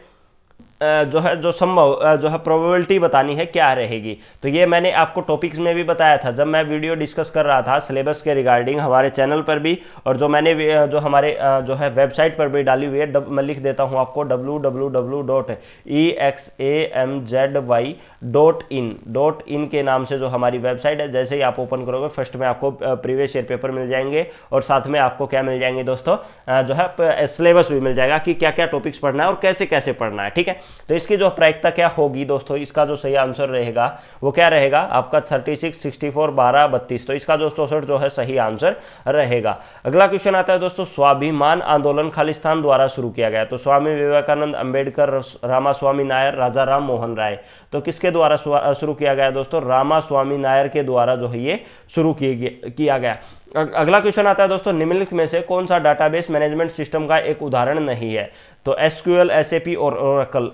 जो संभव जो है प्रोबेबिलिटी बतानी है क्या रहेगी। तो ये मैंने आपको टॉपिक्स में भी बताया था जब मैं वीडियो डिस्कस कर रहा था सिलेबस के रिगार्डिंग, हमारे चैनल पर भी, और जो मैंने जो हमारे जो है वेबसाइट पर भी डाली हुई है। मैं लिख देता हूँ आपको www.examzy.in के नाम से जो हमारी वेबसाइट है। जैसे ही आप ओपन करोगे फर्स्ट में आपको प्रीवियस ईयर पेपर मिल जाएंगे और साथ में आपको क्या मिल जाएंगे दोस्तों, जो है सिलेबस भी मिल जाएगा कि क्या क्या टॉपिक्स पढ़ना है और कैसे कैसे पढ़ना है। ठीक है, तो इसकी जो प्रायिकता क्या होगी दोस्तों, इसका जो सही आंसर रहेगा वो क्या रहेगा आपका 36, 64, 12, 32। तो इसका जो 64 जो है सही आंसर रहेगा। अगला क्वेश्चन आता है दोस्तों, स्वाभिमान आंदोलन खालिस्तान द्वारा शुरू किया गया। तो स्वामी विवेकानंद, अंबेडकर, रामास्वामी नायर, राजा राम मोहन राय। तो किसके द्वारा शुरू किया गया दोस्तों, रामास्वामी नायर के द्वारा जो है ये शुरू किया गया। अगला क्वेश्चन आता है दोस्तों, निम्नलिखित में से कौन सा डाटाबेस मैनेजमेंट सिस्टम का एक उदाहरण नहीं है। तो एसक्यूएल, एसएपी और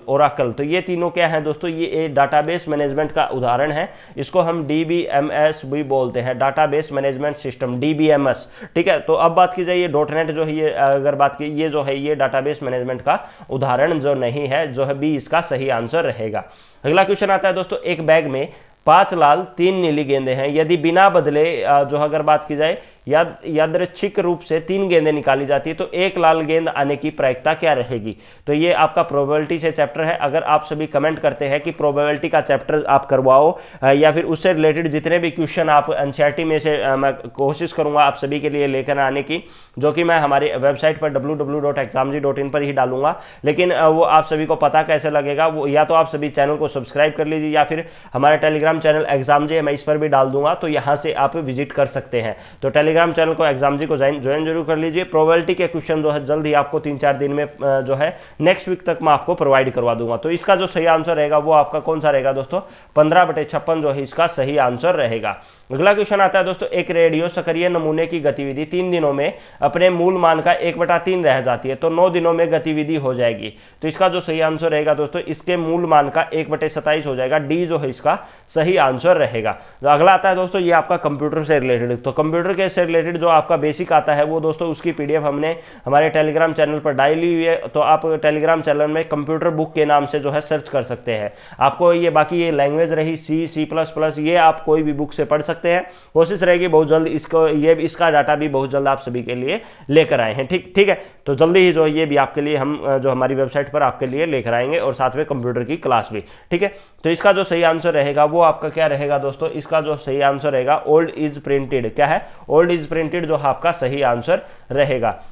ओराकल। तो ये तीनों क्या है दोस्तों, ये डाटाबेस मैनेजमेंट का उदाहरण है। इसको हम डीबीएमएस भी बोलते हैं, डाटाबेस मैनेजमेंट सिस्टम, डीबीएमएस। ठीक है, तो अब बात की जाए ये डॉटनेट जो है, ये अगर बात की ये जो है ये डाटाबेस मैनेजमेंट का उदाहरण जो नहीं है, जो है बी इसका सही आंसर रहेगा। अगला क्वेश्चन आता है दोस्तों, एक बैग में 5 लाल 3 नीली गेंदें हैं, यदि बिना बदले जो अगर बात की जाए यादृच्छिक रूप से 3 गेंदें निकाली जाती है तो 1 लाल गेंद आने की प्रायिकता क्या रहेगी। तो ये आपका प्रोबेबिलिटी से चैप्टर है। अगर आप सभी कमेंट करते हैं कि प्रोबेबिलिटी का चैप्टर आप करवाओ या फिर उससे रिलेटेड जितने भी क्वेश्चन आप एनसीईआरटी में से मैं कोशिश करूंगा आप सभी के लिए लेकर आने की, जो कि मैं हमारे वेबसाइट पर www.examzy.in पर ही डालूंगा। लेकिन वो आप सभी को पता कैसे लगेगा, वो या तो आप सभी चैनल को सब्सक्राइब कर लीजिए या फिर हमारा टेलीग्राम चैनल एग्जामजी मैं इस पर भी डाल दूंगा, तो यहाँ से आप विजिट कर सकते हैं। तो टेलीग्राम चैनल को एग्जामजी को ज्वाइन जरूर कर लीजिए। प्रोबेबिलिटी के क्वेश्चन जो है जल्द ही आपको 3-4 दिन में जो है नेक्स्ट वीक तक मैं आपको प्रोवाइड करवा दूंगा। तो इसका जो सही आंसर रहेगा वो आपका कौन सा रहेगा दोस्तों, 15/56 जो है इसका सही आंसर रहेगा। अगला क्वेश्चन आता है दोस्तों, एक रेडियो सक्रिय नमूने की गतिविधि 3 दिनों में अपने मूल मान का 1/3 रह जाती है, तो 9 दिनों में गतिविधि हो जाएगी। तो इसका जो सही आंसर रहेगा दोस्तों, इसके मूल मान का 1/27 हो जाएगा, डी जो है इसका सही आंसर रहेगा। तो अगला आता है दोस्तों, ये आपका कंप्यूटर से रिलेटेड। तो कंप्यूटर के से रिलेटेड जो आपका बेसिक आता है वो दोस्तों उसकी पीडीएफ हमने हमारे टेलीग्राम चैनल पर डाली हुई है। तो आप टेलीग्राम चैनल में कंप्यूटर बुक के नाम से जो है सर्च कर सकते हैं। आपको ये बाकी ये लैंग्वेज रही C++, ये आप कोई भी बुक से पढ़ सकते हैं। कोशिश रहेगी बहुत जल्द इसका डाटा भी बहुत जल्द आप सभी के लिए लेकर आए हैं। ठीक है, तो जल्दी ही जो ये भी आपके लिए हम जो हमारी वेबसाइट पर आपके लिए लेकर आएंगे और साथ में कंप्यूटर की क्लास भी। ठीक है, तो इसका जो सही आंसर रहेगा वो आपका क्या रहेगा दोस्तों, इसका जो सही आंसर रहेगा ओल्ड इज प्रिंटेड। क्या है, ओल्ड इज प्रिंटेड जो आपका सही आंसर रहेगा।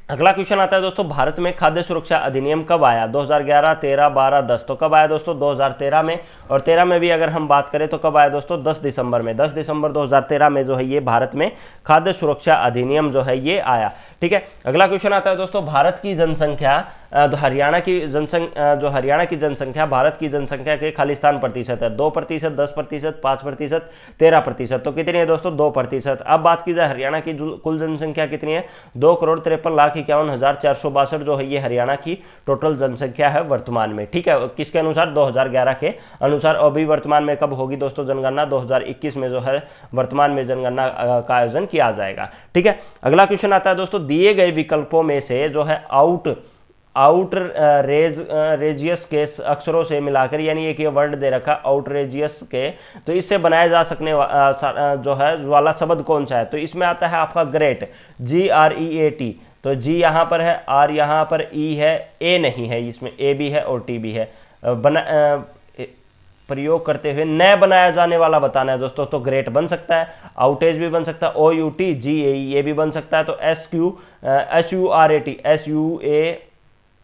अगला क्वेश्चन आता है दोस्तों, भारत में खाद्य सुरक्षा अधिनियम कब आया। 2011, 13, 12, 10। तो कब आया दोस्तों, 2013 में। और 13 में भी अगर हम बात करें तो कब आया दोस्तों, 10 दिसंबर में। 10 दिसंबर 2013 में जो है ये भारत में खाद्य सुरक्षा अधिनियम जो है ये आया। ठीक है, अगला क्वेश्चन आता है दोस्तों, भारत की जनसंख्या हरियाणा की जनसंख्या भारत की जनसंख्या के खालिस्तान प्रतिशत है। 2%, 10%, 5%, 13%। तो कितनी है दोस्तों, 2%। अब बात की जाए हरियाणा की कुल जनसंख्या कितनी है, 2,53,51,462 जो है ये हरियाणा की टोटल जनसंख्या है वर्तमान में। ठीक है, किसके अनुसार, 2011 के अनुसार। अभी वर्तमान में कब होगी दोस्तों जनगणना, 2021 में जो है वर्तमान में जनगणना का आयोजन किया जाएगा। ठीक है, अगला क्वेश्चन आता है दोस्तों, दिए गए विकल्पों में से जो है आउटरेजियस के अक्षरों से मिलाकर, यानी एक ये वर्ड दे रखा आउटरेजियस के, तो इससे बनाया जा सकने जो है वाला शब्द कौन सा है। तो इसमें आता है आपका ग्रेट, GREAT। तो जी यहाँ पर है, आर यहाँ पर, ई है, ए नहीं है, इसमें ए भी है और टी भी है। प्रयोग करते हुए नए बनाया जाने वाला बताना है दोस्तों। तो ग्रेट बन सकता है, आउटेज भी बन सकता है, OUTGAE ये भी बन सकता है। तो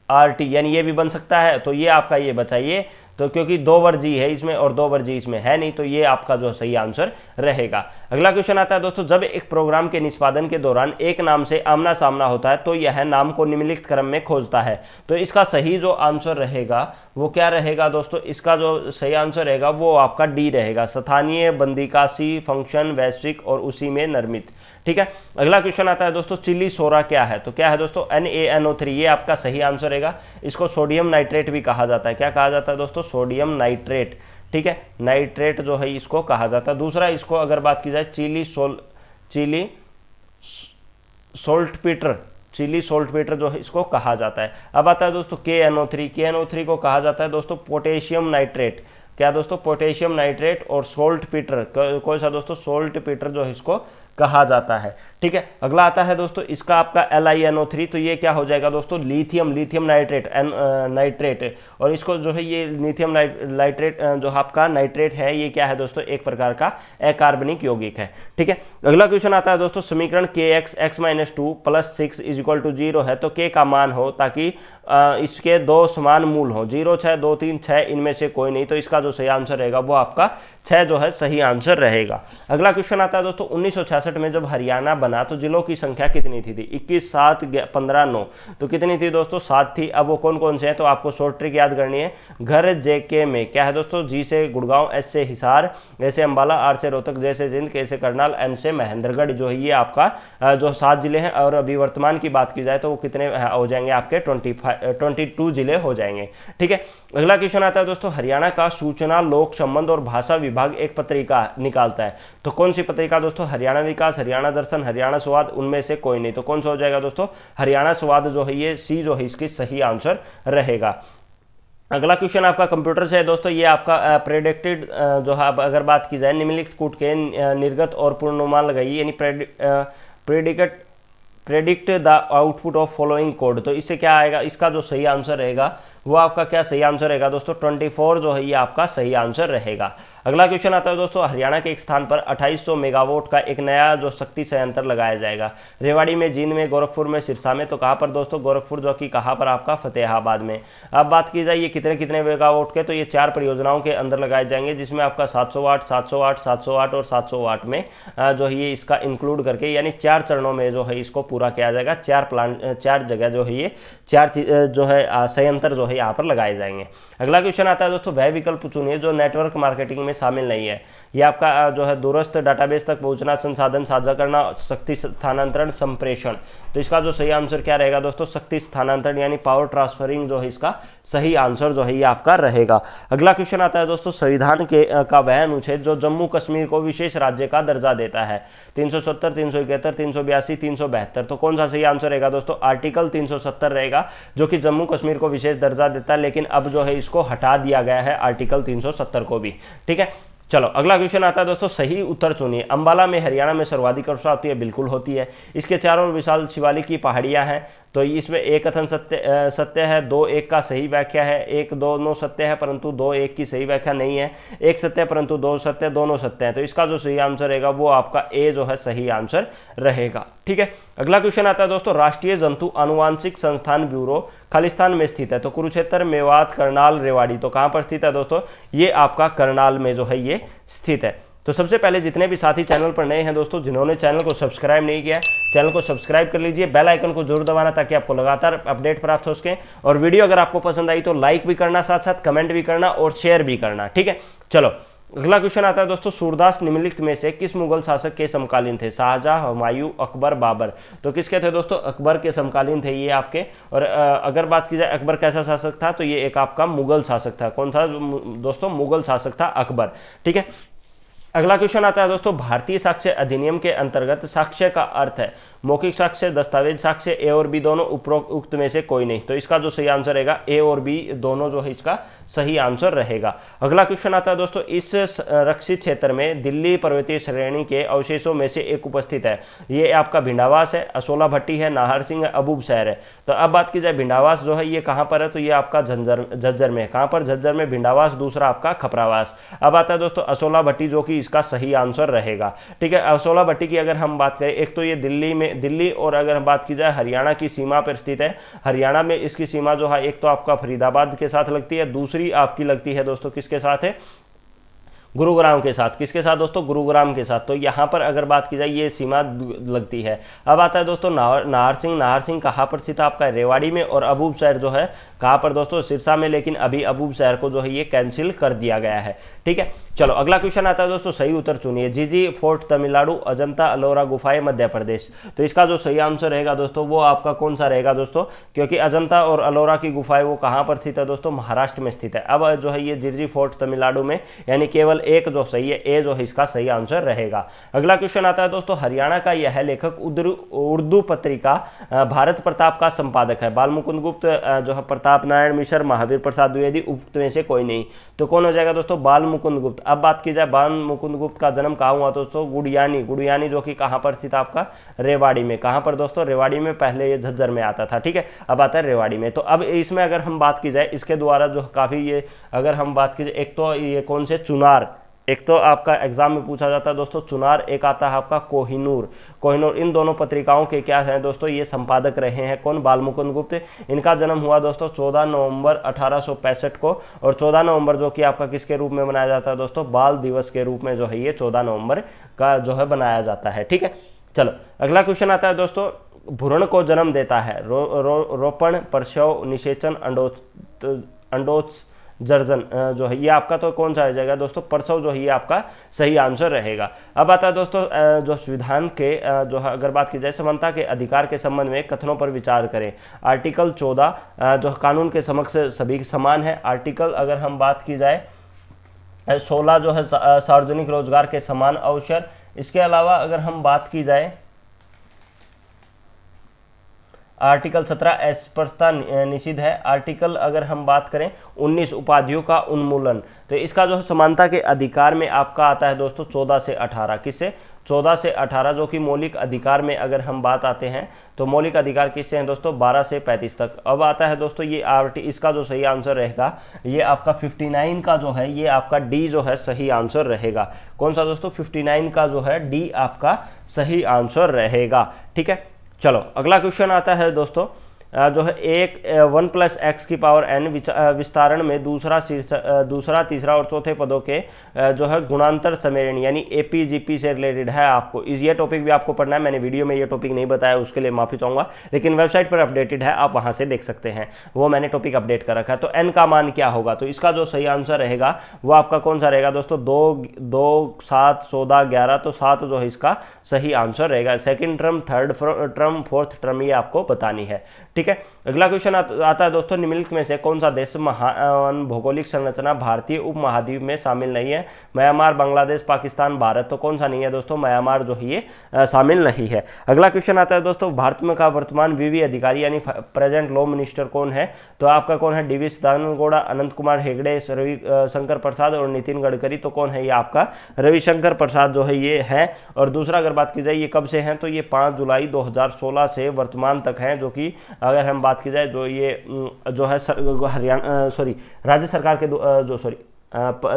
SURAT यानी ये भी बन सकता है। तो ये आपका ये बचाइए, तो क्योंकि 2 बार जी है इसमें और 2 बार जी इसमें है नहीं, तो ये आपका जो सही आंसर रहेगा। अगला क्वेश्चन आता है दोस्तों, जब एक प्रोग्राम के निष्पादन के दौरान एक नाम से आमना सामना होता है तो यह नाम को निम्नलिखित क्रम में खोजता है। तो इसका सही जो आंसर रहेगा वो क्या रहेगा दोस्तों, इसका जो सही आंसर रहेगा वो आपका डी रहेगा, स्थानीय, बंदिकासी, फंक्शन, वैश्विक और उसी में निर्मित। ठीक है, अगला क्वेश्चन आता है दोस्तों, चिली सोरा क्या है। तो क्या है दोस्तों, NaNO3 ये आपका सही आंसर रहेगा। इसको सोडियम नाइट्रेट भी कहा जाता है। क्या कहा जाता है दोस्तों, सोडियम नाइट्रेट। ठीक है, नाइट्रेट जो है इसको कहा जाता है। दूसरा इसको अगर बात की जाए चिली सोल्टपीटर, चिली सोल्टपेटर जो है इसको कहा जाता है। अब आता है दोस्तों KNO3, KNO3 को कहा जाता है दोस्तों पोटेशियम नाइट्रेट। क्या दोस्तों, पोटेशियम नाइट्रेट और सोल्टपेटर, कौन सा दोस्तों, सोल्टपेटर जो है इसको कहा जाता है। ठीक है, अगला आता है दोस्तों इसका आपका LiNO3, तो ये क्या हो जाएगा दोस्तों, लिथियम नाइट्रेट नाइट्रेट। और इसको जो है ये लिथियम नाइट्रेट जो आपका नाइट्रेट है ये क्या है दोस्तों, एक प्रकार का अकार्बनिक यौगिक है। ठीक है, अगला क्वेश्चन आता है दोस्तों समीकरण KX x-2 + 6 = 0 है तो K का मान हो ताकि इसके दो समान मूल हो, 0, 6, 2, 3, 6 इनमें से कोई नहीं, तो इसका जो सही आंसर रहेगा वो आपका 6 जो है सही आंसर रहेगा। अगला क्वेश्चन आता है दोस्तों 1966 में जब हरियाणा बना तो जिलों की संख्या कितनी थी 21, 7, 15, 9, तो कितनी थी दोस्तों, 7 थी। अब वो कौन कौन से हैं, तो आपको शॉर्ट ट्रिक याद करनी है। घर JK में क्या है दोस्तों, G से गुड़गांव, S से हिसार, A से अम्बाला, R से रोहतक, J से जिंद, K से करनाल, M से महेंद्रगढ़ जो है ये आपका जो 7 जिले हैं। और अभी वर्तमान की बात की जाए तो वो कितने हो जाएंगे आपके 22 जिले हो जाएंगे। ठीक है, अगला क्वेश्चन आता है दोस्तों हरियाणा का सूचना, लोक संबंध और भाषा विभाग एक पत्रिका निकालता है तो कौन सी पत्रिका दोस्तों, हरियाणा विकास, हरियाणा दर्शन, हरियाणा स्वाद, उनमें से कोई नहीं, तो कौन सा हो जाएगा दोस्तों, हरियाणा स्वाद जो है ये C जो है इसकी सही आंसर रहेगा। अगला क्वेश्चन आपका कंप्यूटर से है दोस्तों, ये आपका प्रेडिक्टेड जो है अगर बात की जाए निम्नलिखित कूट के निर्गत और पूर्वानुमान लगाइए, यानी predict the output of following code, तो इससे क्या आएगा, इसका जो सही आंसर रहेगा वो आपका क्या सही आंसर रहेगा दोस्तों, 24 जो है ये आपका सही आंसर रहेगा। अगला क्वेश्चन आता है दोस्तों हरियाणा के एक स्थान पर 2800 मेगावाट का एक नया जो शक्ति संयंत्र लगाया जाएगा, रेवाड़ी में, जींद में, गोरखपुर में, सिरसा में, तो कहाँ पर दोस्तों, गोरखपुर जो कि कहाँ पर आपका फतेहाबाद में। अब बात की जाए ये कितने कितने मेगावाट के, तो ये 4 परियोजनाओं के अंदर लगाए जाएंगे जिसमें आपका 708, 708, 708 और 708 में जो है ये इसका इंक्लूड करके यानी 4 चरणों में जो है इसको पूरा किया जाएगा। 4 जगह जो है ये 4 जो है संयंत्र जो है यहाँ पर लगाए जाएंगे। अगला क्वेश्चन आता है दोस्तों वह विकल्प चुनिए जो नेटवर्क मार्केटिंग में शामिल नहीं है, ये आपका जो है दूरस्थ डाटाबेस तक पहुंचना, संसाधन साझा करना, शक्ति स्थानांतरण, संप्रेषण, तो इसका जो सही आंसर क्या रहेगा दोस्तों, शक्ति स्थानांतरण यानी पावर ट्रांसफरिंग जो है इसका सही आंसर जो है ये आपका रहेगा। अगला क्वेश्चन आता है दोस्तों संविधान का वह अनुच्छेद जो जम्मू कश्मीर को विशेष राज्य का दर्जा देता है, 370, 371, 382, 372, तो कौन सा सही आंसर रहेगा दोस्तों, आर्टिकल 370 रहेगा जो कि जम्मू कश्मीर को विशेष दर्जा देता है, लेकिन अब जो है इसको हटा दिया गया है आर्टिकल 370 को भी। ठीक है, चलो अगला क्वेश्चन आता है दोस्तों सही उत्तर चुनिए। अंबाला में हरियाणा में सर्वाधिक वर्षा होती है, बिल्कुल होती है। इसके चारों ओर विशाल शिवालिक की पहाड़ियां हैं, तो इसमें एक कथन सत्य है, 2 एक का सही व्याख्या है, 1 दोनों सत्य है परंतु 2 एक की सही व्याख्या नहीं है, 1 सत्य परंतु 2 सत्य, दोनों सत्य हैं, तो इसका जो सही आंसर रहेगा वो आपका A जो है सही आंसर रहेगा। ठीक है, अगला क्वेश्चन आता है दोस्तों राष्ट्रीय जंतु आनुवांशिक संस्थान ब्यूरो खालिस्तान में स्थित है, तो कुरुक्षेत्र, मेवात, करनाल, रेवाड़ी, तो कहां पर स्थित है दोस्तों, ये आपका करनाल में जो है ये स्थित है। तो सबसे पहले जितने भी साथी चैनल पर नए हैं दोस्तों, जिन्होंने चैनल को सब्सक्राइब नहीं किया है चैनल को सब्सक्राइब कर लीजिए, बेल आइकन को जरूर दबाना ताकि आपको लगातार अपडेट प्राप्त हो सके, और वीडियो अगर आपको पसंद आई तो लाइक भी करना, साथ साथ कमेंट भी करना और शेयर भी करना। ठीक है, चलो अगला क्वेश्चन आता है दोस्तों सूरदास निम्नलिखित में से किस मुगल शासक के समकालीन थे, शाहजहां, हुमायूं, अकबर, बाबर, तो किसके थे दोस्तों, अकबर के समकालीन थे ये आपके। और अगर बात की जाए अकबर कैसा शासक था, तो ये एक आपका मुगल शासक था। कौन था दोस्तों, मुगल शासक था अकबर। ठीक है, अगला क्वेश्चन आता है दोस्तों भारतीय साक्ष्य अधिनियम के अंतर्गत साक्ष्य का अर्थ है मौखिक साक्ष्य, दस्तावेज साक्ष्य, A और B दोनों, उपरोक्त में से कोई नहीं, तो इसका जो सही आंसर रहेगा A और B दोनों जो है इसका सही आंसर रहेगा। अगला क्वेश्चन आता है दोस्तों इस रक्षित क्षेत्र में दिल्ली पर्वतीय श्रेणी के अवशेषों में से एक उपस्थित है, ये आपका भिंडावास है, असोला भट्टी है, नाहर सिंह है, अबूब शहर है। तो अब बात की जाए भिंडावास जो है ये कहाँ पर है, तो ये आपका झज्जर में है। कहाँ पर, झज्जर में भिंडावास, दूसरा आपका खपरावास। अब आता है दोस्तों असोला भट्टी जो कि इसका सही आंसर रहेगा। ठीक है, असोला भट्टी की अगर हम बात करें, एक तो ये दिल्ली और अगर हम बात की जाए हरियाणा की सीमा पर स्थित है। हरियाणा में इसकी सीमा जो है एक तो आपका फरीदाबाद के साथ लगती है, दूसरी आपकी लगती है दोस्तों किसके साथ है, गुरुग्राम के साथ। किसके साथ दोस्तों, गुरुग्राम के साथ। तो यहाँ पर अगर बात की जाए ये सीमा लगती है। अब आता है दोस्तों नाहर सिंह कहाँ पर स्थित है आपका, रेवाड़ी में, और अबूब शहर जो है कहाँ पर दोस्तों, सिरसा में, लेकिन अभी अबूब शहर को जो है ये कैंसिल कर दिया गया है। ठीक है, चलो अगला क्वेश्चन आता है दोस्तों, सही उत्तर चुनिए। जीजी फोर्ट तमिलनाडु, अजंता अलोरा गुफाएं मध्य प्रदेश। तो इसका जो सही आंसर रहेगा दोस्तों वो आपका कौन सा रहेगा दोस्तों, क्योंकि अजंता और अलोरा की गुफाएं वो कहाँ पर स्थित है दोस्तों, महाराष्ट्र में स्थित है। अब जो है ये जीजी फोर्ट तमिलनाडु में, यानी केवल एक जो सही है, ए जो है इसका सही आंसर रहेगा। अगला क्वेश्चन आता है दोस्तों, हरियाणा का यह लेखक उर्दू पत्रिका भारत प्रताप का संपादक है। बाल मुकुंद गुप्त, जो है प्रताप नारायण मिश्र, महावीर प्रसाद द्विवेदी, उक्त में से कोई नहीं। तो कौन हो जाएगा दोस्तों, बाल मुकुंद गुप्त। अब बात की जाए बाल मुकुंद गुप्त का जन्म कहाँ हुआ दोस्तों, गुड़ियानी जो कि कहाँ पर स्थित आपका, रेवाड़ी में। कहाँ पर दोस्तों, रेवाड़ी में। पहले ये झज्जर में आता था, ठीक है, अब आता है रेवाड़ी में। तो अब इसमें अगर हम बात की जाए इसके द्वारा जो काफ़ी ये, अगर हम बात की जाए, एक तो ये कौन से, चुनार, एक तो आपका एग्जाम में पूछा जाता है दोस्तों चुनार, एक आता है आपका कोहिनूर। इन दोनों पत्रिकाओं के क्या हैं दोस्तों, ये संपादक रहे हैं कौन, बाल मुकुंद गुप्त। इनका जन्म हुआ दोस्तों 14 नवंबर 1865 को, और 14 नवंबर जो कि आपका किसके रूप में मनाया जाता है दोस्तों, बाल दिवस के रूप में जो है ये 14 नवंबर का जो है बनाया जाता है। ठीक है, चलो अगला क्वेश्चन आता है दोस्तों, भ्रूण को जन्म देता है। रोपण, प्रसव, निषेचन, अंडोत्सर्जन जो है ये आपका तो कौन सा आ जाएगा दोस्तों, प्रसव जो है ये आपका सही आंसर रहेगा। अब आता है दोस्तों जो संविधान के जो है अगर बात की जाए, समानता के अधिकार के संबंध में कथनों पर विचार करें। आर्टिकल 14 जो कानून के समक्ष सभी समान है। आर्टिकल अगर हम बात की जाए 16 जो है सार्वजनिक रोजगार के समान अवसर। इसके अलावा अगर हम बात की जाए आर्टिकल 17 अस्पृश्यता निषिद्ध है। आर्टिकल अगर हम बात करें 19 उपाधियों का उन्मूलन। तो इसका जो समानता के अधिकार में आपका आता है दोस्तों 14 से 18। किससे, 14 से 18 जो कि मौलिक अधिकार में अगर हम बात आते हैं तो मौलिक अधिकार किससे हैं दोस्तों, 12 से 35 तक। अब आता है दोस्तों ये इसका जो सही आंसर रहेगा ये आपका 59 का जो है ये आपका डी जो है सही आंसर रहेगा। कौन सा दोस्तों, 59 का जो है डी आपका सही आंसर रहेगा। ठीक है, चलो अगला क्वेश्चन आता है दोस्तों जो है 1 + x की पावर n विस्तारण में दूसरा, तीसरा और चौथे पदों के जो है गुणांतर समीकरण यानी APGP से रिलेटेड है। आपको ये टॉपिक भी आपको पढ़ना है। मैंने वीडियो में ये टॉपिक नहीं बताया, उसके लिए माफ़ी चाहूँगा, लेकिन वेबसाइट पर अपडेटेड है, आप वहाँ से देख सकते हैं, वो मैंने टॉपिक अपडेट कर रखा है। तो n का मान क्या होगा, तो इसका जो सही आंसर रहेगा वो आपका कौन सा रहेगा दोस्तों, 2, 7, 14, 11। तो 7 जो है इसका सही आंसर रहेगा। Second term, third term, fourth term ये आपको बतानी है। ठीक है, अगला क्वेश्चन आता है दोस्तों, निम्नलिखित में से कौन सा देश महान भौगोलिक संरचना भारतीय उपमहाद्वीप में शामिल नहीं है। म्यांमार, बांग्लादेश, पाकिस्तान, भारत। तो कौन सा नहीं है दोस्तों, म्यांमार जो है ये शामिल नहीं है। अगला क्वेश्चन आता है दोस्तों, भारत में का वर्तमान विवि अधिकारी यानी प्रेजेंट लॉ मिनिस्टर कौन है। तो आपका कौन है, DV सदानंद गौड़ा, अनंत कुमार हेगड़े, रविशंकर प्रसाद और नितिन गडकरी। तो कौन है ये आपका रविशंकर प्रसाद जो है ये है। और दूसरा अगर बात की जाए ये कब से हैं, तो ये 5 जुलाई 2016 से वर्तमान तक हैं, जो कि अगर हम बात की जाए जो ये जो है राज्य सरकार के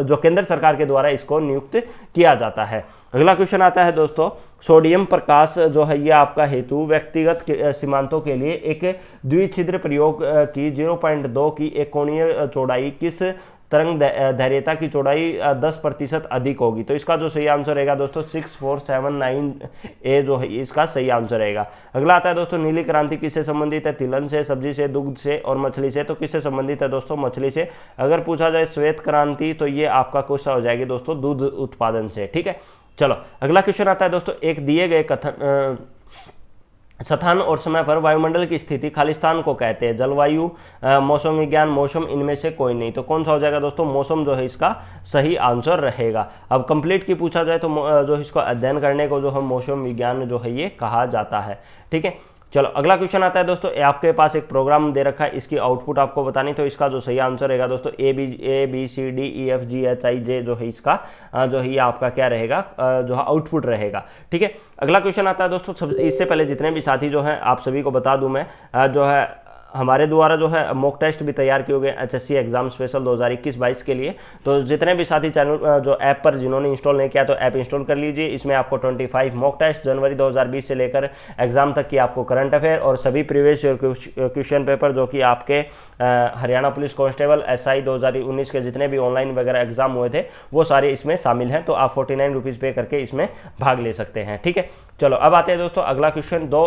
जो केंद्र सरकार के द्वारा इसको नियुक्त किया जाता है। अगला क्वेश्चन आता है दोस्तों, सोडियम प्रकाश जो है ये आपका हेतु व्यक्तिगत सीमांतों के लिए एक द्विछिद्र प्रयोग की 0.2 की एक कोणीय चौड़ाई किस तरंग धैर्यता की चौड़ाई 10% अधिक होगी। तो इसका जो सही आंसर रहेगा दोस्तों 6479A जो है इसका सही आंसर रहेगा। अगला आता है दोस्तों, नीली क्रांति किससे संबंधित है। तिलहन से, सब्जी से, दुग्ध से और मछली से। तो किससे संबंधित है दोस्तों, मछली से। अगर पूछा जाए श्वेत क्रांति तो ये आपका क्वेश्चन हो जाएगी दोस्तों दूध उत्पादन से। ठीक है, चलो अगला क्वेश्चन आता है दोस्तों, एक दिए गए स्थान और समय पर वायुमंडल की स्थिति खालिस्तान को कहते हैं। जलवायु, मौसम विज्ञान, मौसम, इनमें से कोई नहीं। तो कौन सा हो जाएगा दोस्तों, मौसम जो है इसका सही आंसर रहेगा। अब कंप्लीट की पूछा जाए तो जो इसको अध्ययन करने को जो है मौसम विज्ञान जो है ये कहा जाता है। ठीक है, चलो अगला क्वेश्चन आता है दोस्तों, आपके पास एक प्रोग्राम दे रखा है, इसकी आउटपुट आपको बतानी। तो इसका जो सही आंसर रहेगा दोस्तों ABCDEFGHIJ जो है इसका जो है ये आपका क्या रहेगा, जो है आउटपुट रहेगा। ठीक है, अगला क्वेश्चन आता है दोस्तों, इससे पहले जितने भी साथी जो हैं आप सभी को बता दूं मैं, जो है हमारे द्वारा जो है मॉक टेस्ट भी तैयार किए गए HSC एग्जाम स्पेशल 2021-22 के लिए। तो जितने भी साथी चैनल जो ऐप पर जिन्होंने इंस्टॉल नहीं किया तो ऐप इंस्टॉल कर लीजिए। इसमें आपको 25 मॉक टेस्ट जनवरी 2020 से लेकर एग्जाम तक की आपको करंट अफेयर और सभी प्रीवियस क्वेश्चन पेपर जो कि आपके हरियाणा पुलिस कांस्टेबल SI 2019 के जितने भी ऑनलाइन वगैरह एग्जाम हुए थे वो सारे इसमें शामिल हैं। तो आप 49 रुपीज़ पे करके इसमें भाग ले सकते हैं। ठीक है, चलो अब आते हैं दोस्तों अगला क्वेश्चन, 2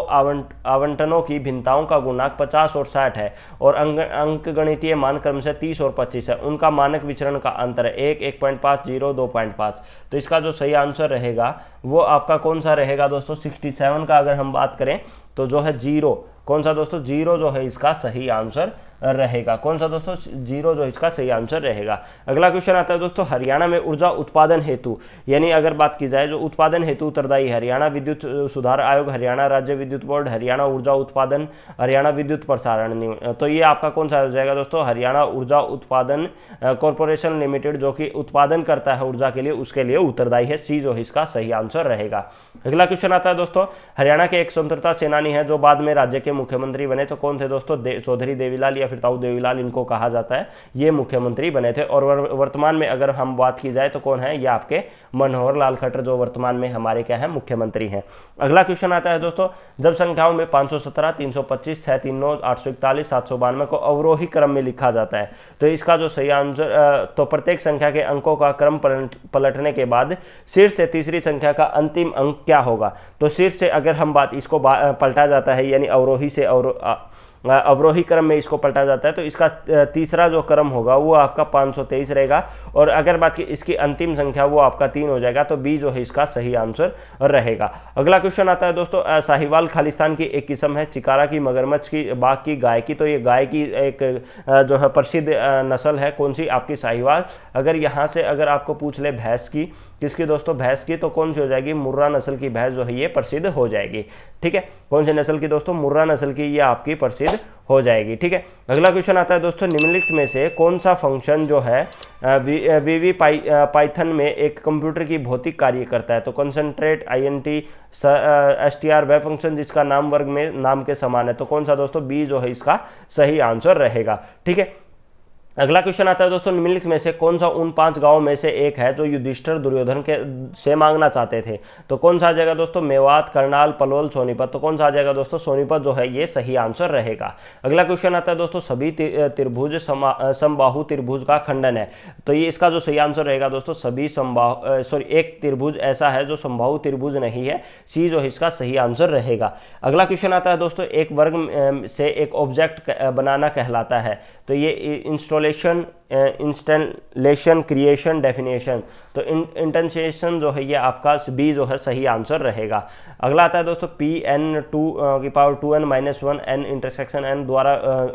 आवंटनों की भिन्नताओं का गुणांक 50 और 60 है और अंक गणितीय मान क्रम से 30 और 25 है, उनका मानक विचरण का अंतर है 1.5, 0, 2.5। तो इसका जो सही आंसर रहेगा वो आपका कौन सा रहेगा दोस्तों, 67 का अगर हम बात करें तो जो है 0, कौन सा दोस्तों, 0 जो है इसका सही आंसर रहेगा। कौन सा दोस्तों, 0 जो इसका सही आंसर रहेगा। अगला क्वेश्चन आता है दोस्तों, हरियाणा में ऊर्जा उत्पादन हेतु, यानी अगर बात की जाए जो उत्पादन हेतु उत्तरदायी हरियाणा विद्युत सुधार आयोग, हरियाणा राज्य विद्युत बोर्ड, हरियाणा ऊर्जा उत्पादन, हरियाणा विद्युत प्रसारण निगम। तो ये आपका कौन सा हो जाएगा दोस्तों, हरियाणा ऊर्जा उत्पादन कॉरपोरेशन लिमिटेड, जो कि उत्पादन करता है ऊर्जा के लिए, उसके लिए उत्तरदायी है। सी जो है इसका सही आंसर रहेगा। अगला क्वेश्चन आता है दोस्तों, हरियाणा के एक स्वतंत्रता सेनानी है जो बाद में राज्य के मुख्यमंत्री बने, तो कौन थे दोस्तों, चौधरी देवीलाल या फिर ताऊ देवीलाल इनको कहा जाता है, ये मुख्यमंत्री बने थे। और वर्तमान में अगर हम बात की जाए तो कौन है, ये आपके मनोहर लाल खट्टर जो वर्तमान में हमारे क्या है, मुख्यमंत्री हैं। अगला क्वेश्चन आता है दोस्तों, जब संख्याओं में 517, 325, 639, 841, 792 को अवरोही क्रम में लिखा जाता है, तो इसका जो सही आंसर, तो प्रत्येक संख्या के अंकों का क्रम पलटने के बाद शीर्ष से तीसरी संख्या का अंतिम अंक क्या होगा। तो शीर्ष से अगर हम बात इसको पलटा जाता है, यानी अवरोही से अवरोही क्रम में इसको पलटा जाता है, तो इसका तीसरा जो क्रम होगा वो आपका 523 रहेगा। और अगर बात की इसकी अंतिम संख्या वो आपका 3 हो जाएगा, तो बी जो है इसका सही आंसर रहेगा। अगला क्वेश्चन आता है दोस्तों, साहिवाल खालिस्तान की एक किस्म है, चिकारा की, मगरमच्छ की, बाघ की, गाय की। तो ये गाय की एक जो है प्रसिद्ध नस्ल है, कौन सी, आपकी साहिवाल। अगर यहाँ से अगर आपको पूछ ले भैंस की, किसकी दोस्तों, भैंस की, तो कौन सी हो जाएगी, मुर्रा नस्ल की भैंस जो है ये प्रसिद्ध हो जाएगी। ठीक है, कौन सी नस्ल की दोस्तों, मुर्रा नस्ल की, ये आपकी प्रसिद्ध हो जाएगी। ठीक है, अगला क्वेश्चन आता है दोस्तों, निम्नलिखित में से कौन सा फंक्शन जो है वीवी पाइथन में एक कंप्यूटर की भौतिक कार्य करता है। तो कंसंट्रेट, INT, STR वह फंक्शन जिसका नाम वर्ग में नाम के समान है, तो कौन सा दोस्तों, बी जो है इसका सही आंसर रहेगा। ठीक है, अगला क्वेश्चन आता है दोस्तों, निम्नलिखित में से कौन सा उन 5 गांवों में से एक है जो युधिष्ठिर दुर्योधन के से मांगना चाहते थे। तो कौन सा आ जाएगा दोस्तों, मेवात, करनाल, पलोल, सोनीपत। तो कौन सा आ जाएगा दोस्तों, सोनीपत जो है ये सही आंसर रहेगा। अगला क्वेश्चन आता है दोस्तों, सभी त्रिभुज समबाहु त्रिभुज का खंडन है। तो ये इसका जो सही आंसर रहेगा दोस्तों, सभी एक त्रिभुज ऐसा है जो समबाहु त्रिभुज नहीं है, सी जो है इसका सही आंसर रहेगा। अगला क्वेश्चन आता है दोस्तों, एक वर्ग से एक ऑब्जेक्ट बनाना कहलाता है। तो ये इंस्टॉलेशन, क्रिएशन, डेफिनेशन। तो इंटेंसिएशन जो है ये आपका बी जो है सही आंसर रहेगा। अगला आता है दोस्तों, Pn2 n इंटरसेक्शन n द्वारा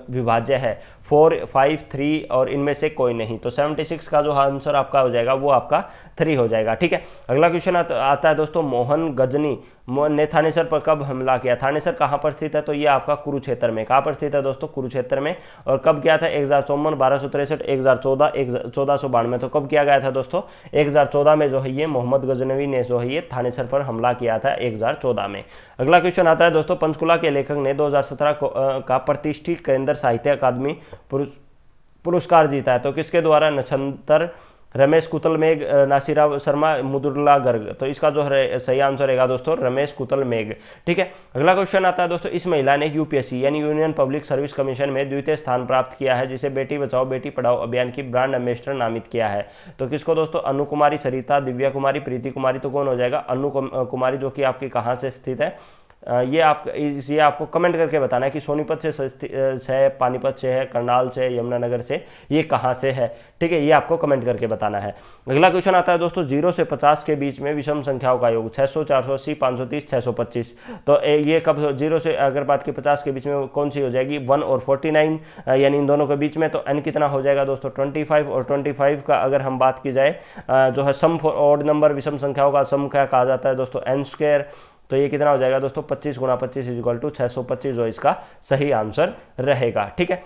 विभाज्य है, 4, 5, 3 और इनमें से कोई नहीं। तो 76 का जो आंसर आपका हो जाएगा वो आपका 3 हो जाएगा। ठीक है, अगला क्वेश्चन आता है दोस्तों, मोहन गजनी ने थानेसर पर कब हमला किया। थानेसर कहाँ पर स्थित है, तो ये आपका कुरुक्षेत्र में। कहाँ पर स्थित है दोस्तों, कुरुक्षेत्र में। और कब किया था, 1054, 1263, 1014, 1492। तो कब किया गया था दोस्तों, 1014 में जो है ये मोहम्मद गजनवी ने जो है ये थानेसर पर हमला किया था 1014 में। अगला क्वेश्चन आता है दोस्तों, पंचकुला के लेखक ने 2017 का प्रतिष्ठित केंद्र साहित्य अकादमी पुरस्कार जीता है। तो किसके द्वारा, नछंतर, रमेश कुतल मेघ, नासिरा शर्मा, मुदुल्ला गर्ग। तो इसका जो सही आंसर रहेगा दोस्तों, रमेश कुतल मेघ। ठीक है, अगला क्वेश्चन आता है दोस्तों, इस महिला ने UPSC यानी यूनियन पब्लिक सर्विस कमीशन में द्वितीय स्थान प्राप्त किया है, जिसे बेटी बचाओ बेटी पढ़ाओ अभियान की ब्रांड एम्बेसडर नामित किया है। तो किसको दोस्तों, अनु कुमारी, सरिता, दिव्या कुमारी, प्रीति कुमारी। तो कौन हो जाएगा, अनु कुमारी, जो कि आपकी कहाँ से स्थित है, ये आपको कमेंट करके बताना है कि सोनीपत से, पानीपत से है, करनाल से, यमुनानगर से, ये कहाँ से है। ठीक है, ये आपको कमेंट करके बताना है। अगला क्वेश्चन आता है दोस्तों, 0 से 50 के बीच में विषम संख्याओं का योग, 600, 480, 530, 625। तो ये कब, 0 से अगर बात की 50 के बीच में कौन सी हो जाएगी, 1 और 49, यानी इन दोनों के बीच में। तो n कितना हो जाएगा दोस्तों, 25। और 25 का अगर हम बात की जाए जो है सम फॉर ऑड नंबर, विषम संख्याओं का सम क्या कहा जाता है दोस्तों, n²। तो ये कितना हो जाएगा दोस्तों, 25 × 25 = 625 जो इसका सही आंसर रहेगा। ठीक है,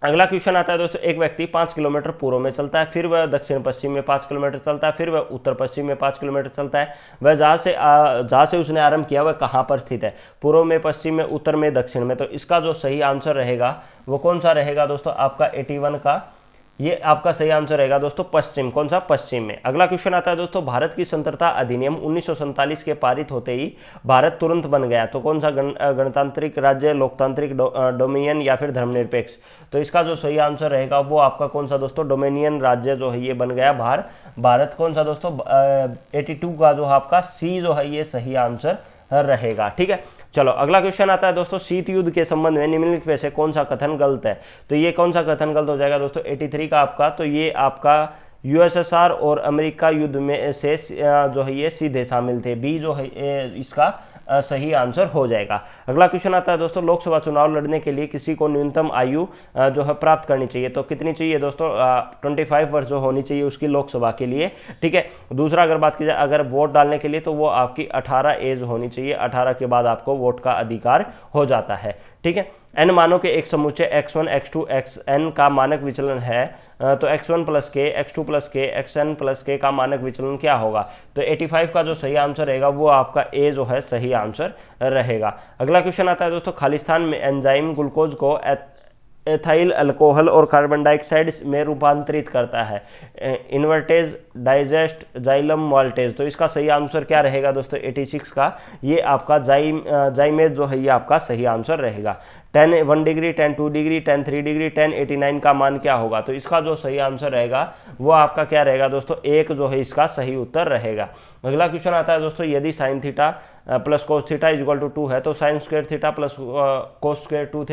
अगला क्वेश्चन आता है दोस्तों, एक व्यक्ति 5 किलोमीटर पूर्व में चलता है, फिर वह दक्षिण पश्चिम में 5 किलोमीटर चलता है, फिर वह उत्तर पश्चिम में 5 किलोमीटर चलता है। वह जहाँ से उसने आरंभ किया वह कहाँ पर स्थित है, पूर्व में, पश्चिम में, उत्तर में, दक्षिण में। तो इसका जो सही आंसर रहेगा वो कौन सा रहेगा दोस्तों, आपका 81 का ये आपका सही आंसर रहेगा दोस्तों, पश्चिम। कौन सा, पश्चिम में। अगला क्वेश्चन आता है दोस्तों, भारत की स्वतंत्रता अधिनियम 1947 के पारित होते ही भारत तुरंत बन गया। तो कौन सा, गणतांत्रिक राज्य, लोकतांत्रिक, डोमिनियन या फिर धर्मनिरपेक्ष। तो इसका जो सही आंसर रहेगा वो आपका कौन सा दोस्तों, डोमिनियन राज्य जो है ये बन गया भारत। कौन सा दोस्तों, 82 का जो आपका सी जो है ये सही आंसर रहेगा। ठीक है, चलो अगला क्वेश्चन आता है दोस्तों, शीत युद्ध के संबंध में निम्नलिखित में से कौन सा कथन गलत है। तो ये कौन सा कथन गलत हो जाएगा दोस्तों 83 का आपका, तो ये आपका यूएसएसआर और अमेरिका युद्ध में से जो है ये सीधे शामिल थे, बी जो है इसका सही आंसर हो जाएगा। अगला क्वेश्चन आता है दोस्तों, लोकसभा चुनाव लड़ने के लिए किसी को न्यूनतम आयु जो है प्राप्त करनी चाहिए, तो कितनी चाहिए दोस्तों 25 वर्ष जो होनी चाहिए उसकी लोकसभा के लिए, ठीक है। दूसरा अगर बात की जाए अगर वोट डालने के लिए तो वो आपकी 18 एज होनी चाहिए, 18 के बाद आपको वोट का अधिकार हो जाता है, ठीक है। n मानों के एक समुच्चय x1 x2 xn का मानक विचलन है, तो x1 प्लस के x2 प्लस के xn प्लस के का मानक विचलन क्या होगा, तो 85 का जो सही आंसर रहेगा वो आपका ए जो है सही आंसर रहेगा। अगला क्वेश्चन आता है दोस्तों, खालिस्तान में एंजाइम ग्लूकोज को एथाइल अल्कोहल और कार्बन डाइऑक्साइड में रूपांतरित करता है, इन्वर्टेज डाइजेस्ट जाइलम मॉल्टेज, तो इसका सही आंसर क्या रहेगा दोस्तों 86 का, ये आपका जाइमेज जो है ये आपका सही आंसर रहेगा। 10 1 डिग्री 10 2 डिग्री 10 3 डिग्री 10 89 का मान क्या होगा, तो इसका जो सही आंसर रहेगा वो आपका क्या रहेगा दोस्तों एक जो है इसका सही उत्तर रहेगा। अगला क्वेश्चन आता है दोस्तों, यदि sine theta plus cos theta equal to 2 है तो sine square theta plus cos square 2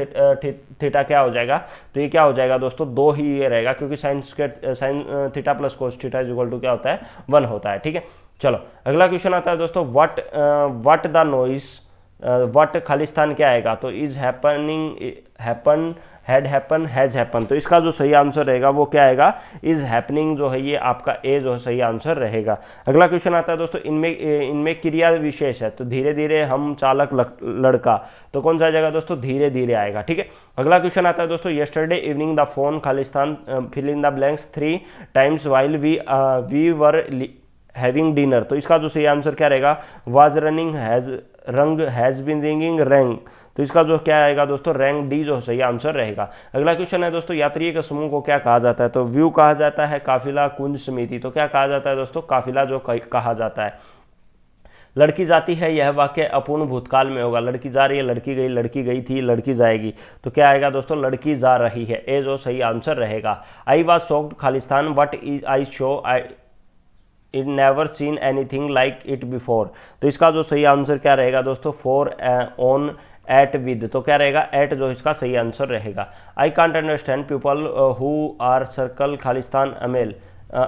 theta क्या हो जाएगा, तो ये क्या हो जाएगा दोस्तों 2 ही ये रहेगा, क्योंकि sine theta plus cos theta equal to क्या होता है 1 होता है, ठीक है। चलो अगला क्वेश्चन आता है दोस्तों, what the noise what Khalistan क्या आएगा, तो is happening happen had happen has happen, तो इसका जो सही आंसर रहेगा वो क्या आएगा इज हैपनिंग जो है ये आपका ए जो है सही आंसर रहेगा। अगला क्वेश्चन आता है दोस्तों, इनमें क्रिया विशेष है, तो धीरे धीरे हम चालक लड़का, तो कौन सा जाएगा दोस्तों धीरे धीरे आएगा, ठीक है। अगला क्वेश्चन आता है दोस्तों, yesterday evening the phone Khalistan fill in the blanks 3 times while we were having dinner, तो इसका जो सही आंसर क्या रहेगा, was running has rung has been ringing rang, तो इसका जो क्या आएगा दोस्तों रैंक डी जो सही आंसर रहेगा। अगला क्वेश्चन है दोस्तों, यात्रियों के समूह को क्या कहा जाता है, तो व्यू कहा जाता है, काफिला, कुंज, समिति, तो क्या कहा जाता है दोस्तों काफिला जो कहा जाता है। लड़की जाती है यह वाक्य अपूर्ण भूतकाल में होगा, लड़की जा रही है, लड़की गई थी, लड़की जाएगी, तो क्या आएगा दोस्तों लड़की जा रही है, ए जो सही आंसर रहेगा। I was shocked Khalistan but I show it never seen anything like it before, तो इसका जो सही आंसर क्या रहेगा दोस्तों फॉर ऑन एट विद, तो क्या रहेगा एट जो इसका सही आंसर रहेगा। I can't understand people who are circle Khalistan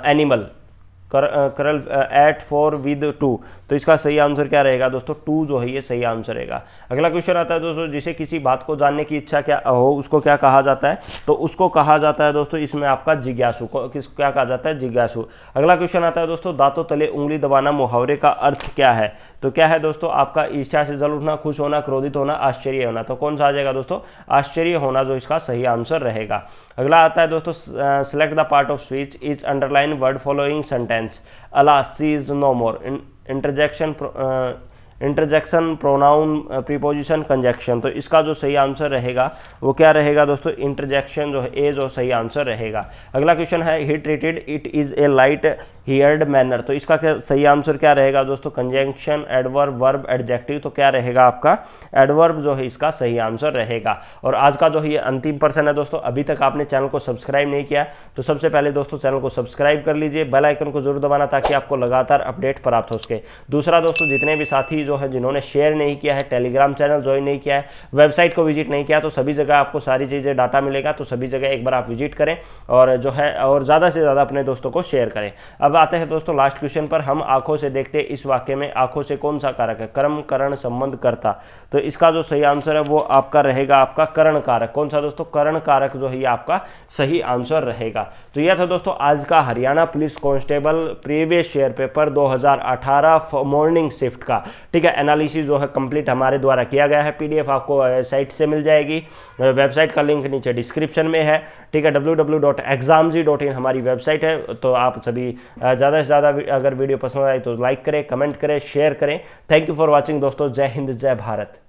animal curl at for with 2, तो इसका सही आंसर क्या रहेगा दोस्तों 2 जो है ये सही आंसर रहेगा। अगला क्वेश्चन आता है दोस्तों, जिसे किसी बात को जानने की इच्छा क्या हो उसको क्या कहा जाता है, तो उसको कहा जाता है दोस्तों इसमें आपका जिज्ञासु, को क्या कहा जाता है जिज्ञासु। अगला क्वेश्चन आता है दोस्तों, दांतों तले उंगली दबाना मुहावरे का अर्थ क्या है, तो क्या है दोस्तों आपका ईर्ष्या से जल उठना, खुश होना, क्रोधित होना, आश्चर्य होना, तो कौन सा आ जाएगा दोस्तों आश्चर्य होना जो इसका सही आंसर रहेगा। अगला आता है दोस्तों, select the part of speech is underline word following sentence, alas she is no more, interjection pronoun preposition conjunction, तो इसका जो सही आंसर रहेगा वो क्या रहेगा दोस्तों इंटरजेक्शन जो है ए जो सही आंसर रहेगा। अगला क्वेश्चन है, he treated it is a light heard manner, तो इसका क्या सही आंसर क्या रहेगा दोस्तों कंजंक्शन एडवर्ब वर्ब एडजेक्टिव, तो क्या रहेगा आपका एडवर्ब जो है इसका सही आंसर रहेगा। और आज का जो है ये अंतिम प्रश्न है दोस्तों, अभी तक आपने चैनल को सब्सक्राइब नहीं किया तो सबसे पहले दोस्तों चैनल को सब्सक्राइब कर लीजिए, बेल आइकन को जरूर दबाना ताकि आपको लगातार अपडेट प्राप्त हो सके। दूसरा दोस्तों, जितने भी साथी जो है जिन्होंने शेयर नहीं किया है, टेलीग्राम चैनल ज्वाइन नहीं किया है, वेबसाइट को विजिट नहीं किया, तो सभी जगह आपको सारी चीज़ें डाटा मिलेगा, तो सभी जगह एक बार आप विजिट करें और जो है और ज़्यादा से ज़्यादा अपने दोस्तों को शेयर करें। अब आते हैं दोस्तों लास्ट क्वेश्चन पर, हम आंखों से देखते इस वाक्य में आंखों से कौन सा कारक है, कर्म करण संबंध करता, तो इसका जो सही आंसर है वो आपका रहेगा आपका करण कारक, कौन सा दोस्तों करण कारक जो है ये आपका सही आंसर रहेगा। तो यह था दोस्तों आज का Haryana police constable previous year paper 2018 morning shift का, ठीक है, एनालिसिस जो है कंप्लीट हमारे द्वारा किया गया है। पीडीएफ आपको साइट से मिल जाएगी, वेबसाइट का लिंक नीचे डिस्क्रिप्शन में है, ठीक है, www.examji.in हमारी वेबसाइट है। तो आप सभी ज़्यादा से ज़्यादा अगर वीडियो पसंद आए तो लाइक करें, कमेंट करें, शेयर करें। थैंक यू फॉर वॉचिंग दोस्तों, जय हिंद जय भारत।